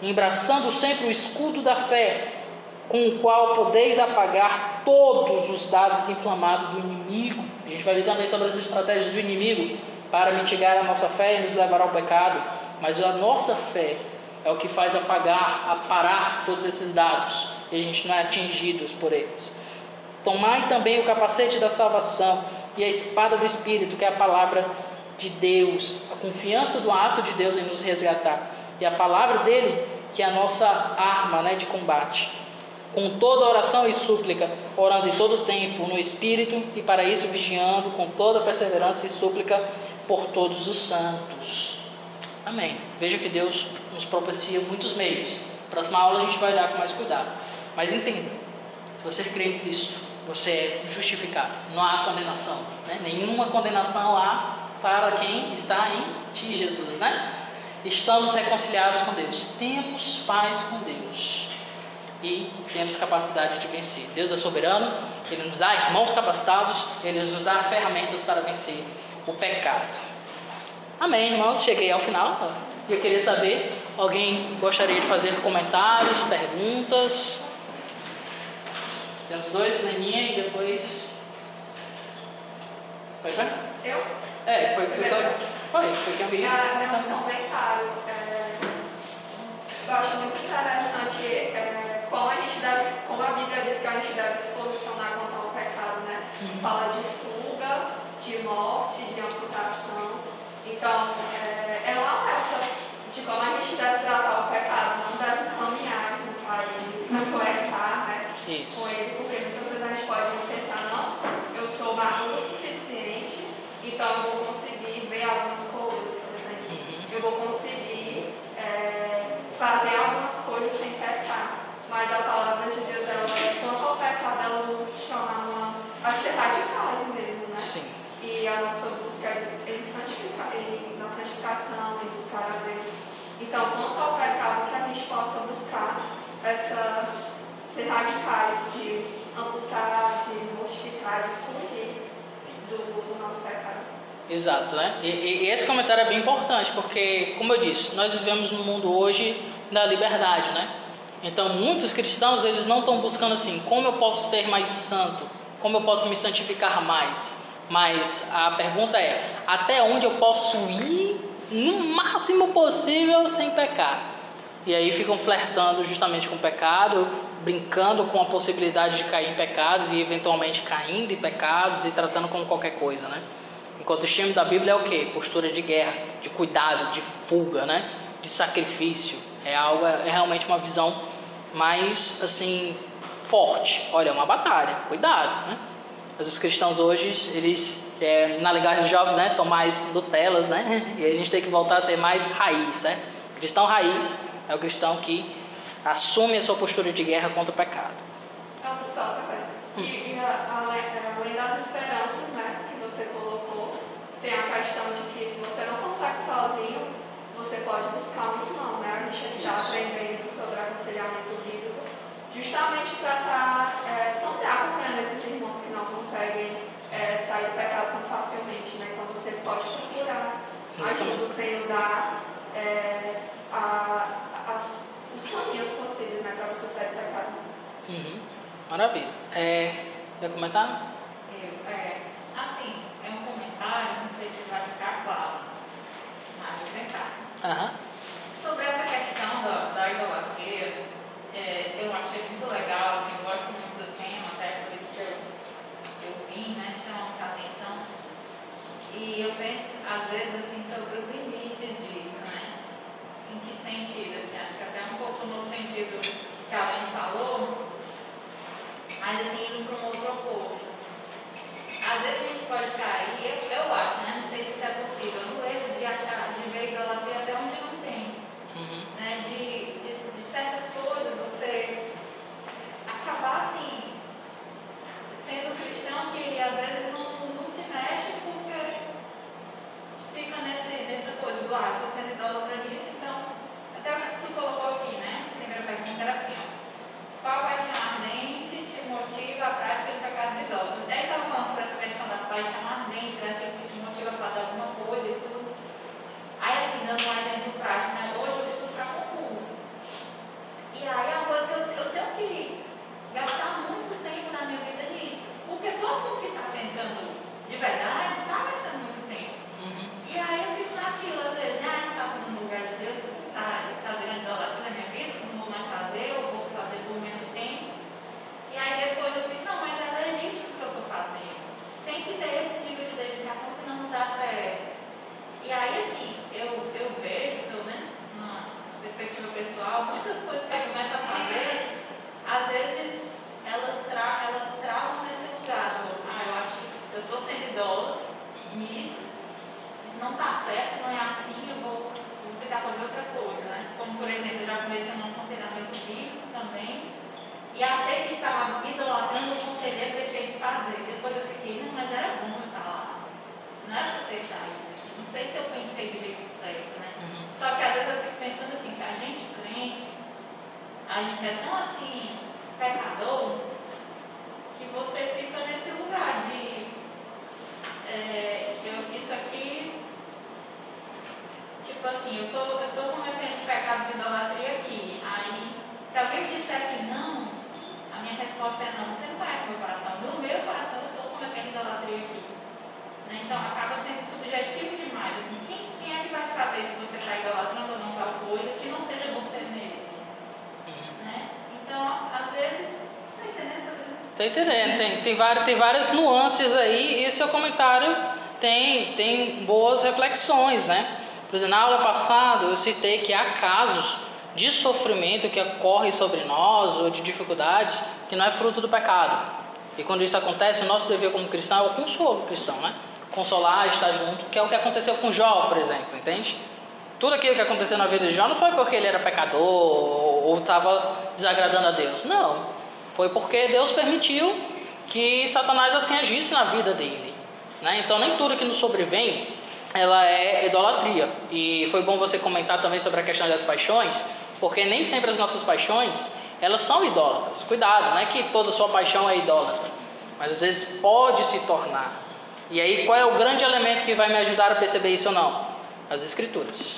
Embraçando sempre o escudo da fé, com o qual podeis apagar todos os dados inflamados do inimigo. A gente vai ver também sobre as estratégias do inimigo para mitigar a nossa fé e nos levar ao pecado. Mas a nossa fé é o que faz parar todos esses dados, e a gente não é atingido por eles. Tomai também o capacete da salvação e a espada do Espírito, que é a palavra de Deus, a confiança do ato de Deus em nos resgatar, e a palavra dele, que é a nossa arma, de combate. Com toda oração e súplica, orando em todo o tempo no Espírito, e para isso vigiando com toda perseverança e súplica por todos os santos. Amém. Veja que Deus nos propicia muitos meios. Próxima aula a gente vai dar com mais cuidado. Mas entenda, se você crê em Cristo, você é justificado. Não há condenação. Nenhuma condenação há para quem está em Ti, Jesus. Estamos reconciliados com Deus. Temos paz com Deus. E temos capacidade de vencer. Deus é soberano. Ele nos dá irmãos capacitados. Ele nos dá ferramentas para vencer o pecado. Amém, irmãos, cheguei ao final. Eu queria saber, alguém gostaria de fazer comentários, perguntas? Temos dois, Leninha, e depois... Pode ver? Eu? Foi que eu vi. Um comentário. Eu acho muito interessante como a Bíblia diz que a gente deve se posicionar contra o pecado, Fala de fuga, de morte, de amputação. Então, é um alerta de como a gente deve tratar o pecado, não deve caminhar junto a ele, flertar com ele, porque muitas vezes a gente pode pensar, não, eu sou maduro o suficiente, então eu vou conseguir ver algumas coisas, por exemplo, eu vou conseguir fazer algumas coisas sem pecar, mas a palavra de Deus, quanto ao pecado, ela nos chama a ser radicais mesmo, Sim. E a nossa busca na santificação, em buscar a Deus. Então, quanto ao pecado, que a gente possa buscar ser radicais, de amputar, de mortificar, de fugir do nosso pecado. Exato, E esse comentário é bem importante, porque, como eu disse, nós vivemos num mundo hoje da liberdade, Então, muitos cristãos, eles não estão buscando assim, como eu posso ser mais santo? Como eu posso me santificar mais? Mas a pergunta é, até onde eu posso ir no máximo possível sem pecar? E aí ficam flertando justamente com o pecado, brincando com a possibilidade de cair em pecados e eventualmente caindo em pecados e tratando como qualquer coisa, Enquanto o estímulo da Bíblia é o quê? Postura de guerra, de cuidado, de fuga, de sacrifício. É realmente uma visão mais, assim, forte. Olha, é uma batalha, cuidado, Mas os cristãos hoje, eles, na linguagem dos jovens, estão mais Nutelas, E a gente tem que voltar a ser mais raiz, certo? Cristão raiz é o cristão que assume a sua postura de guerra contra o pecado. Só outra coisa. E além das esperanças, que você colocou, tem a questão de que se você não consegue sozinho, você pode buscar um irmão, A gente está aprendendo sobre aconselhamento bíblico, justamente para estar acompanhando esses irmãos que não conseguem sair do pecado tão facilmente, Então você pode procurar ajuda, o Senhor dar os caminhos possíveis, para você sair do pecado. Maravilha. Quer comentar? Assim, é um comentário, não sei se vai ficar claro, mas vou tentar. Sobre essa questão da idolatria, eu achei muito legal, assim, eu gosto muito do tema, até por isso que eu vim, chamando a atenção. E eu penso, às vezes, assim, sobre os limites disso, né? Em que sentido, assim, acho que até um pouco no sentido que a Aline falou, mas assim, indo para um outro oposto. Às vezes a gente pode cair, eu acho, né? Não sei se isso é possível, no erro de achar, de ver idolatria até onde não tem. Né? De certas coisas, você acabar assim, sendo cristão que às vezes não se mexe porque fica nessa coisa do estou sendo idólatra nisso, então, até o que tu colocou aqui, né? A primeira pergunta era assim, ó. Qual paixão ardente te motiva a prática de pecados idólatras? Aí estava falando sobre essa questão da paixão ardente, daquilo que te motiva a fazer alguma coisa e tudo. Aí assim, dando um exemplo prático, né? Hoje eu estudo para concurso. E aí é uma coisa que eu tenho que gastar muito tempo na minha vida nisso. Porque todo mundo que está tentando de verdade está gastando muito tempo. E aí eu fico naquilo, às vezes, né? Está no lugar de Deus, está virando idolatria na minha vida, não vou mais fazer, eu vou fazer por menos tempo. E aí depois eu fico, não, mas é legítimo o que eu estou fazendo. Tem que ter esse nível de dedicação, senão não dá certo. E aí, assim, eu vejo, pelo menos na perspectiva pessoal, muitas coisas que eu começo a fazer, às vezes elas travam nesse lugar. Eu acho que eu estou sendo idosa nisso, isso não está certo, não é assim, eu vou tentar fazer outra coisa, né? Como, por exemplo, eu já comecei um aconselhamento bíblico também, e achei que estava idolatrando o conselheiro, deixei de fazer. Depois eu fiquei, não, mas era bom eu estar lá. Não era para ter saído. Não sei se eu pensei do jeito certo, né? Só que às vezes eu fico pensando assim, que a gente crente, a gente é tão assim, pecador, que você fica nesse lugar de isso aqui, tipo assim, eu tô cometendo pecado de idolatria aqui. Aí, se alguém me disser que não, a minha resposta é não, você não conhece meu coração. No meu coração eu estou cometendo idolatria aqui. Então acaba sendo subjetivo demais. Assim, quem é que vai saber se você está idolatrando ou não tal coisa que não seja você mesmo? Né? Então, às vezes, está entendendo? Está entendendo? Tem várias nuances aí, e o seu comentário tem boas reflexões, né? Por exemplo, na aula passada eu citei que há casos de sofrimento que ocorre sobre nós, ou de dificuldades, que não é fruto do pecado. E quando isso acontece, o nosso dever como cristão é o consolo cristão, né? Consolar, estar junto, que é o que aconteceu com Jó, por exemplo, entende? Tudo aquilo que aconteceu na vida de Jó não foi porque ele era pecador ou estava desagradando a Deus, não. Foi porque Deus permitiu que Satanás assim agisse na vida dele, né? Então nem tudo que nos sobrevém, ela é idolatria. E foi bom você comentar também sobre a questão das paixões, porque nem sempre as nossas paixões, elas são idólatras. Cuidado, não é que toda sua paixão é idólatra, mas às vezes pode se tornar. E aí, qual é o grande elemento que vai me ajudar a perceber isso ou não? As Escrituras.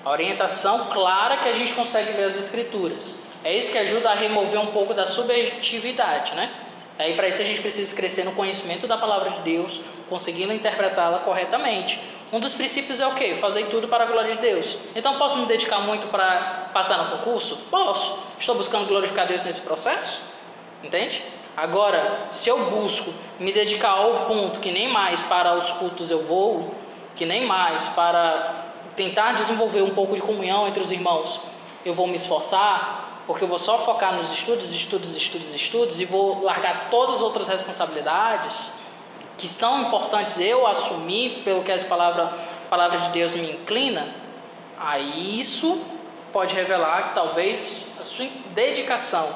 A orientação clara que a gente consegue ver as Escrituras. É isso que ajuda a remover um pouco da subjetividade, né? Aí, para isso, a gente precisa crescer no conhecimento da Palavra de Deus, conseguindo interpretá-la corretamente. Um dos princípios é o quê? Fazer tudo para a glória de Deus. Então, posso me dedicar muito para passar no concurso? Posso. Estou buscando glorificar Deus nesse processo? Entende? Agora, se eu busco me dedicar ao ponto que nem mais para os cultos eu vou, que nem mais para tentar desenvolver um pouco de comunhão entre os irmãos, eu vou me esforçar, porque eu vou só focar nos estudos e vou largar todas as outras responsabilidades que são importantes eu assumir pelo que a palavra de Deus me inclina, aí isso pode revelar que talvez a sua dedicação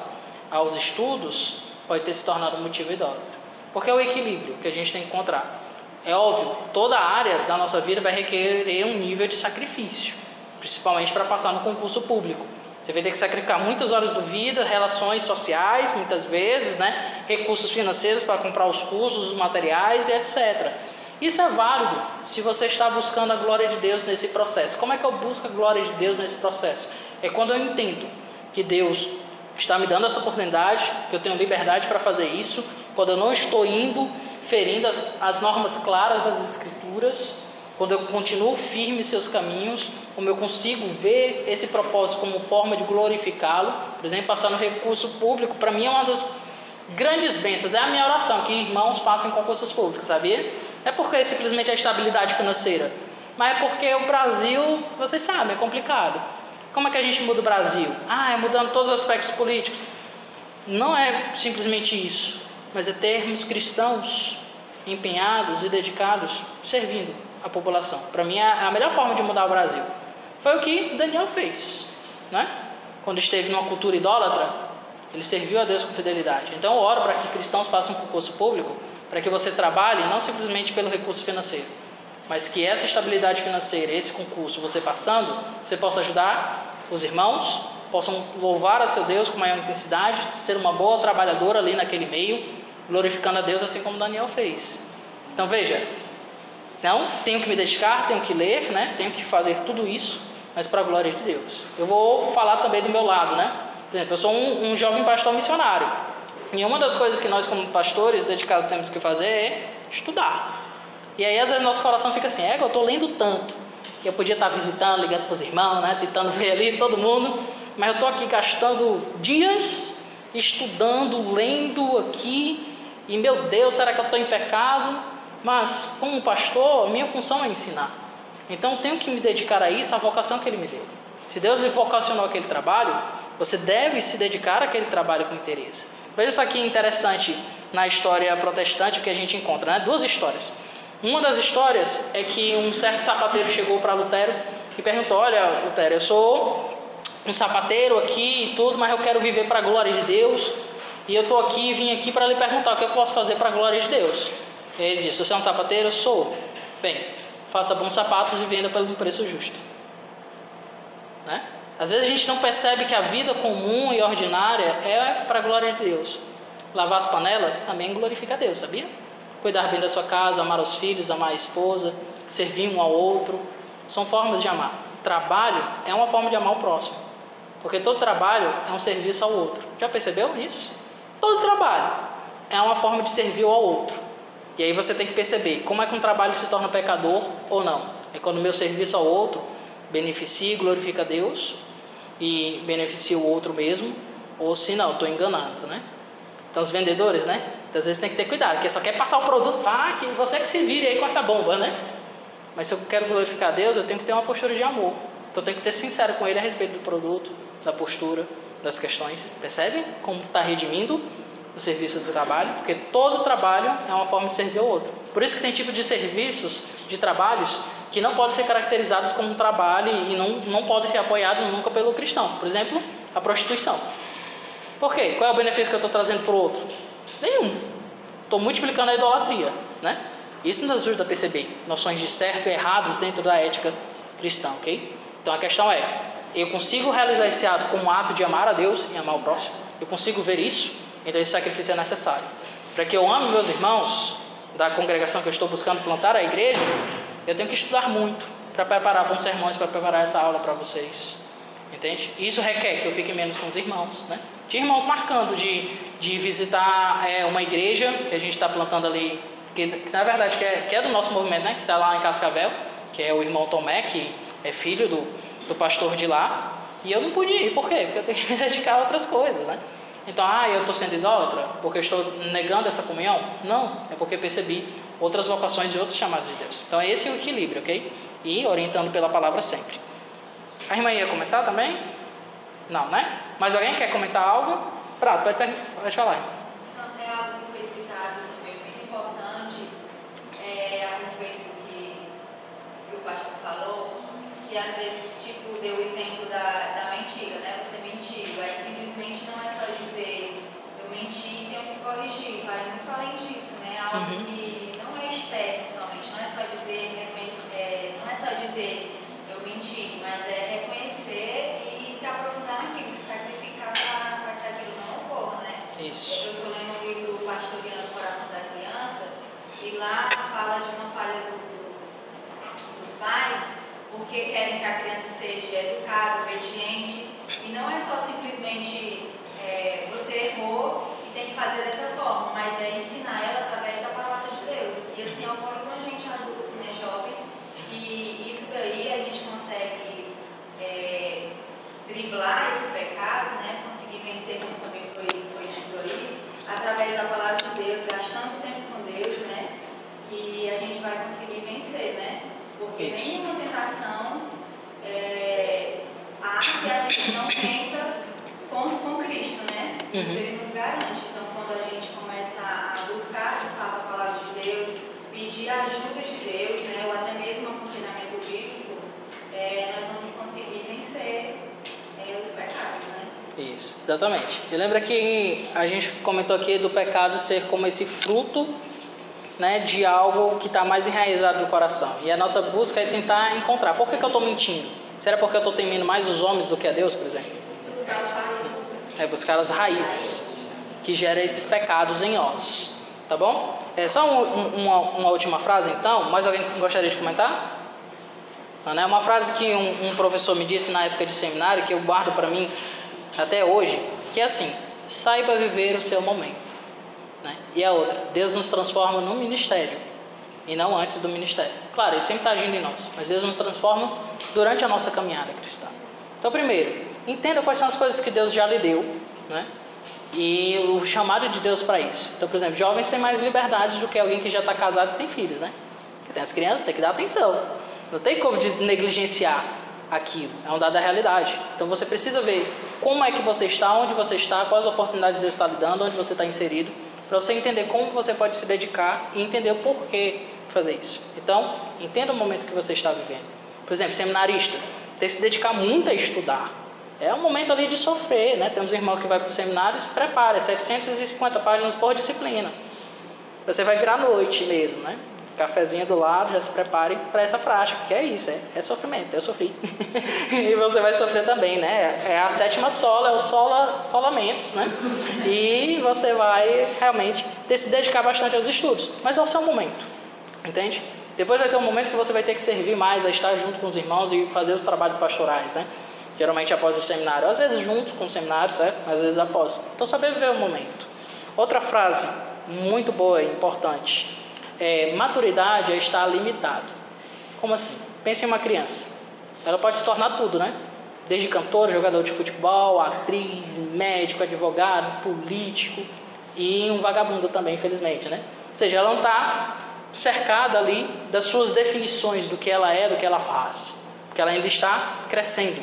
aos estudos pode ter se tornado um motivo idólatra. Porque é o equilíbrio que a gente tem que encontrar. É óbvio, toda área da nossa vida vai requerer um nível de sacrifício, principalmente para passar no concurso público. Você vai ter que sacrificar muitas horas da vida, relações sociais, muitas vezes, né? Recursos financeiros para comprar os cursos, os materiais e etc. Isso é válido se você está buscando a glória de Deus nesse processo. Como é que eu busco a glória de Deus nesse processo? É quando eu entendo que Deus está me dando essa oportunidade, que eu tenho liberdade para fazer isso, quando eu não estou indo ferindo as normas claras das Escrituras, quando eu continuo firme em seus caminhos, como eu consigo ver esse propósito como forma de glorificá-lo. Por exemplo, passar no recurso público, para mim é uma das Grandes bênçãos, é a minha oração, que irmãos passem concursos públicos, sabia? Não é porque simplesmente a estabilidade financeira, mas é porque o Brasil, vocês sabem, é complicado. Como é que a gente muda o Brasil? É mudando todos os aspectos políticos. Não é simplesmente isso, mas é termos cristãos empenhados e dedicados, servindo a população. Para mim, é a melhor forma de mudar o Brasil. Foi o que Daniel fez, né? Quando esteve numa cultura idólatra, ele serviu a Deus com fidelidade. Então eu oro para que cristãos passem um concurso público, para que você trabalhe não simplesmente pelo recurso financeiro, mas que essa estabilidade financeira, esse concurso, você passando, você possa ajudar os irmãos, possam louvar a seu Deus com maior intensidade, ser uma boa trabalhadora ali naquele meio, glorificando a Deus assim como Daniel fez. Então veja, então tenho que me dedicar, tenho que ler, né? Tenho que fazer tudo isso, mas para a glória de Deus. Eu vou falar também do meu lado, né? Por exemplo, eu sou um jovem pastor missionário. E uma das coisas que nós como pastores dedicados temos que fazer é estudar. E aí às vezes nosso coração fica assim, eu estou lendo tanto. Eu podia estar visitando, ligando para os irmãos, né? Tentando ver ali todo mundo. Mas eu estou aqui gastando dias estudando, lendo aqui. E meu Deus, será que eu estou em pecado? Mas como pastor, a minha função é ensinar. Então eu tenho que me dedicar a isso, a vocação que Ele me deu. Se Deus lhe vocacionou aquele trabalho, você deve se dedicar àquele trabalho com interesse. Veja isso aqui interessante na história protestante, o que a gente encontra, né? Duas histórias. Uma das histórias é que um certo sapateiro chegou para Lutero e perguntou, olha, Lutero, eu sou um sapateiro aqui e tudo, mas eu quero viver para a glória de Deus, e eu estou aqui, vim aqui para lhe perguntar o que eu posso fazer para a glória de Deus. E ele disse, você é um sapateiro? Eu sou. Bem, faça bons sapatos e venda pelo preço justo. Né? Às vezes a gente não percebe que a vida comum e ordinária é para a glória de Deus. Lavar as panelas também glorifica a Deus, sabia? Cuidar bem da sua casa, amar os filhos, amar a esposa, servir um ao outro, são formas de amar. Trabalho é uma forma de amar o próximo, porque todo trabalho é um serviço ao outro. Já percebeu isso? Todo trabalho é uma forma de servir ao outro. E aí você tem que perceber como é que um trabalho se torna pecador ou não. É quando o meu serviço ao outro beneficia e glorifica a Deus e beneficia o outro mesmo, ou se não, estou enganando, né? Então os vendedores, né? Às vezes tem que ter cuidado, porque só quer passar o produto, que você que se vire aí com essa bomba, né? Mas se eu quero glorificar a Deus, eu tenho que ter uma postura de amor. Então eu tenho que ter sincero com Ele a respeito do produto, da postura, das questões. Percebe como está redimindo o serviço do trabalho? Porque todo trabalho é uma forma de servir ao outro. Por isso que tem tipo de serviços, de trabalhos, que não podem ser caracterizados como um trabalho e não podem ser apoiados nunca pelo cristão. Por exemplo, a prostituição. Por quê? Qual é o benefício que eu estou trazendo para o outro? Nenhum. Estou multiplicando a idolatria, né? Isso nos ajuda a perceber noções de certo e errados dentro da ética cristã, ok? Então a questão é, eu consigo realizar esse ato como um ato de amar a Deus e amar o próximo? Eu consigo ver isso? Então esse sacrifício é necessário. Para que eu ame meus irmãos da congregação que eu estou buscando plantar a igreja, eu tenho que estudar muito para preparar bons sermões, para preparar essa aula para vocês. Entende? Isso requer que eu fique menos com os irmãos, né? De irmãos marcando de visitar uma igreja que a gente está plantando ali, que na verdade que é do nosso movimento, né? Que está lá em Cascavel, que é o irmão Tomé, que é filho do pastor de lá. E eu não podia ir, por quê? Porque eu tenho que me dedicar a outras coisas, né? Então, eu estou sendo idólatra porque eu estou negando essa comunhão? Não, é porque percebi outras vocações e outros chamados de Deus. Então é esse o equilíbrio, ok? E orientando pela palavra sempre. A irmã ia comentar também? Não, né? Mas alguém quer comentar algo? Pronto, pode falar. Não, tem algo que foi citado também muito importante a respeito do que o pastor falou, que às vezes, deu o exemplo da mentira, né? Você mentiu, aí simplesmente não é só dizer eu menti e tenho que corrigir, vai muito além disso, né? Algo que não é externo somente, não é só dizer, não é só dizer eu menti, mas é reconhecer e se aprofundar naquilo, se sacrificar para que aquilo não ocorra, né? Isso. Eu estou lendo o livro Pastoreando o Coração da Criança e lá fala de uma falha dos pais, porque querem que a criança seja educada, obediente, e não é só simplesmente você errou e tem que fazer dessa forma, mas é ensinar ela através da palavra de Deus. E assim ocorre com a gente adulto, né, jovem, e isso daí a gente consegue driblar esse pecado, né, conseguir vencer, como também foi dito aí, através Porque nenhuma tentação há que a gente não pensa com Cristo, né? Isso ele nos garante. Então, quando a gente começa a buscar de fato a palavra de Deus, pedir a ajuda de Deus, né? Ou até mesmo aconselhamento bíblico, nós vamos conseguir vencer os pecados, né? Isso, exatamente. E lembra que a gente comentou aqui do pecado ser como esse fruto, né, de algo que está mais enraizado no coração. E a nossa busca é tentar encontrar. Por que eu estou mentindo? Será porque eu estou temendo mais os homens do que a Deus, por exemplo? Buscar as raízes. Buscar as raízes que geram esses pecados em nós. Tá bom? Só uma última frase então. Mais alguém gostaria de comentar? Não, é uma frase que um professor me disse na época de seminário, que eu guardo para mim até hoje, que é assim: saiba viver o seu momento. Né? E a outra: Deus nos transforma no ministério e não antes do ministério. Claro, Ele sempre está agindo em nós, mas Deus nos transforma durante a nossa caminhada cristã. Então, primeiro, entenda quais são as coisas que Deus já lhe deu, né? E o chamado de Deus para isso. Então, por exemplo, jovens têm mais liberdade do que alguém que já está casado e tem filhos, né? Porque tem as crianças, tem que dar atenção. Não tem como negligenciar aquilo, é um dado da realidade. Então você precisa ver como é que você está, onde você está, quais oportunidades Deus está lhe dando, onde você está inserido, para você entender como você pode se dedicar e entender o porquê de fazer isso. Então, entenda o momento que você está vivendo. Por exemplo, seminarista, tem que se dedicar muito a estudar. É um momento ali de sofrer, né? Temos um irmão que vai para o seminário e se prepara, 750 páginas por disciplina. Você vai virar noite mesmo, né? Cafezinho do lado, já se prepare para essa prática, que é isso, é sofrimento, eu sofri. E você vai sofrer também, né? É a sétima sola, é o solamentos, né? E você vai realmente ter que se dedicar bastante aos estudos, mas é o seu momento, entende? Depois vai ter um momento que você vai ter que servir mais, vai estar junto com os irmãos e fazer os trabalhos pastorais, né? Geralmente após o seminário, às vezes junto com o seminário, certo? Às vezes após. Então saber viver o momento. Outra frase muito boa e importante: maturidade é estar limitado. Como assim? Pense em uma criança. Ela pode se tornar tudo, né? Desde cantor, jogador de futebol, atriz, médico, advogado, político e um vagabundo também, infelizmente, né? Ou seja, ela não está cercada ali das suas definições do que ela é, do que ela faz. Porque ela ainda está crescendo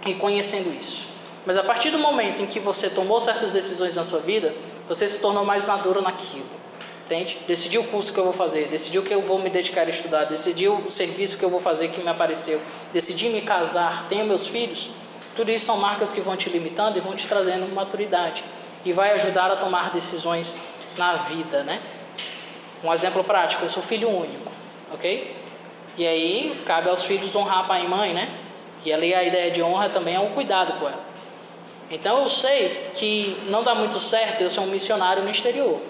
e conhecendo isso. Mas a partir do momento em que você tomou certas decisões na sua vida, você se tornou mais maduro naquilo. Entende? Decidiu o curso que eu vou fazer, decidiu que eu vou me dedicar a estudar, decidiu o serviço que eu vou fazer que me apareceu, decidi me casar, tenho meus filhos. Tudo isso são marcas que vão te limitando e vão te trazendo maturidade e vai ajudar a tomar decisões na vida, né? Um exemplo prático: eu sou filho único, ok? E aí cabe aos filhos honrar pai e mãe, né? E ali a ideia de honra também é o cuidado com ela. Então eu sei que não dá muito certo eu ser um missionário no exterior,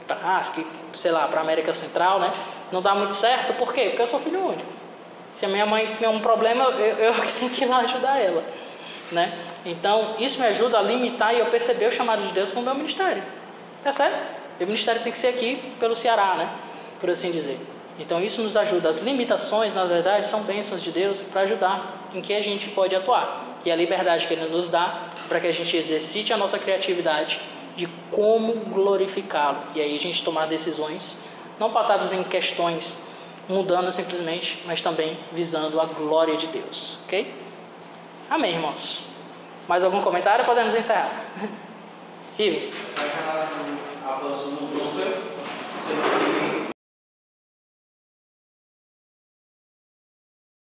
para a África, sei lá, para a América Central, né? Não dá muito certo, por quê? Porque eu sou filho único. Se a minha mãe tem um problema, eu tenho que ir lá ajudar ela, né? Então isso me ajuda a limitar e eu perceber o chamado de Deus para o meu ministério. Percebe? Meu ministério tem que ser aqui pelo Ceará, né? Por assim dizer. Então isso nos ajuda. As limitações, na verdade, são bênçãos de Deus para ajudar em que a gente pode atuar. E a liberdade que Ele nos dá para que a gente exercite a nossa criatividade de como glorificá-lo. E aí a gente tomar decisões, não pautadas em questões mundanas simplesmente, mas também visando a glória de Deus. Ok? Amém, irmãos? Mais algum comentário? Podemos encerrar. Ives. Essa relação apóstolo Brooklyn, você não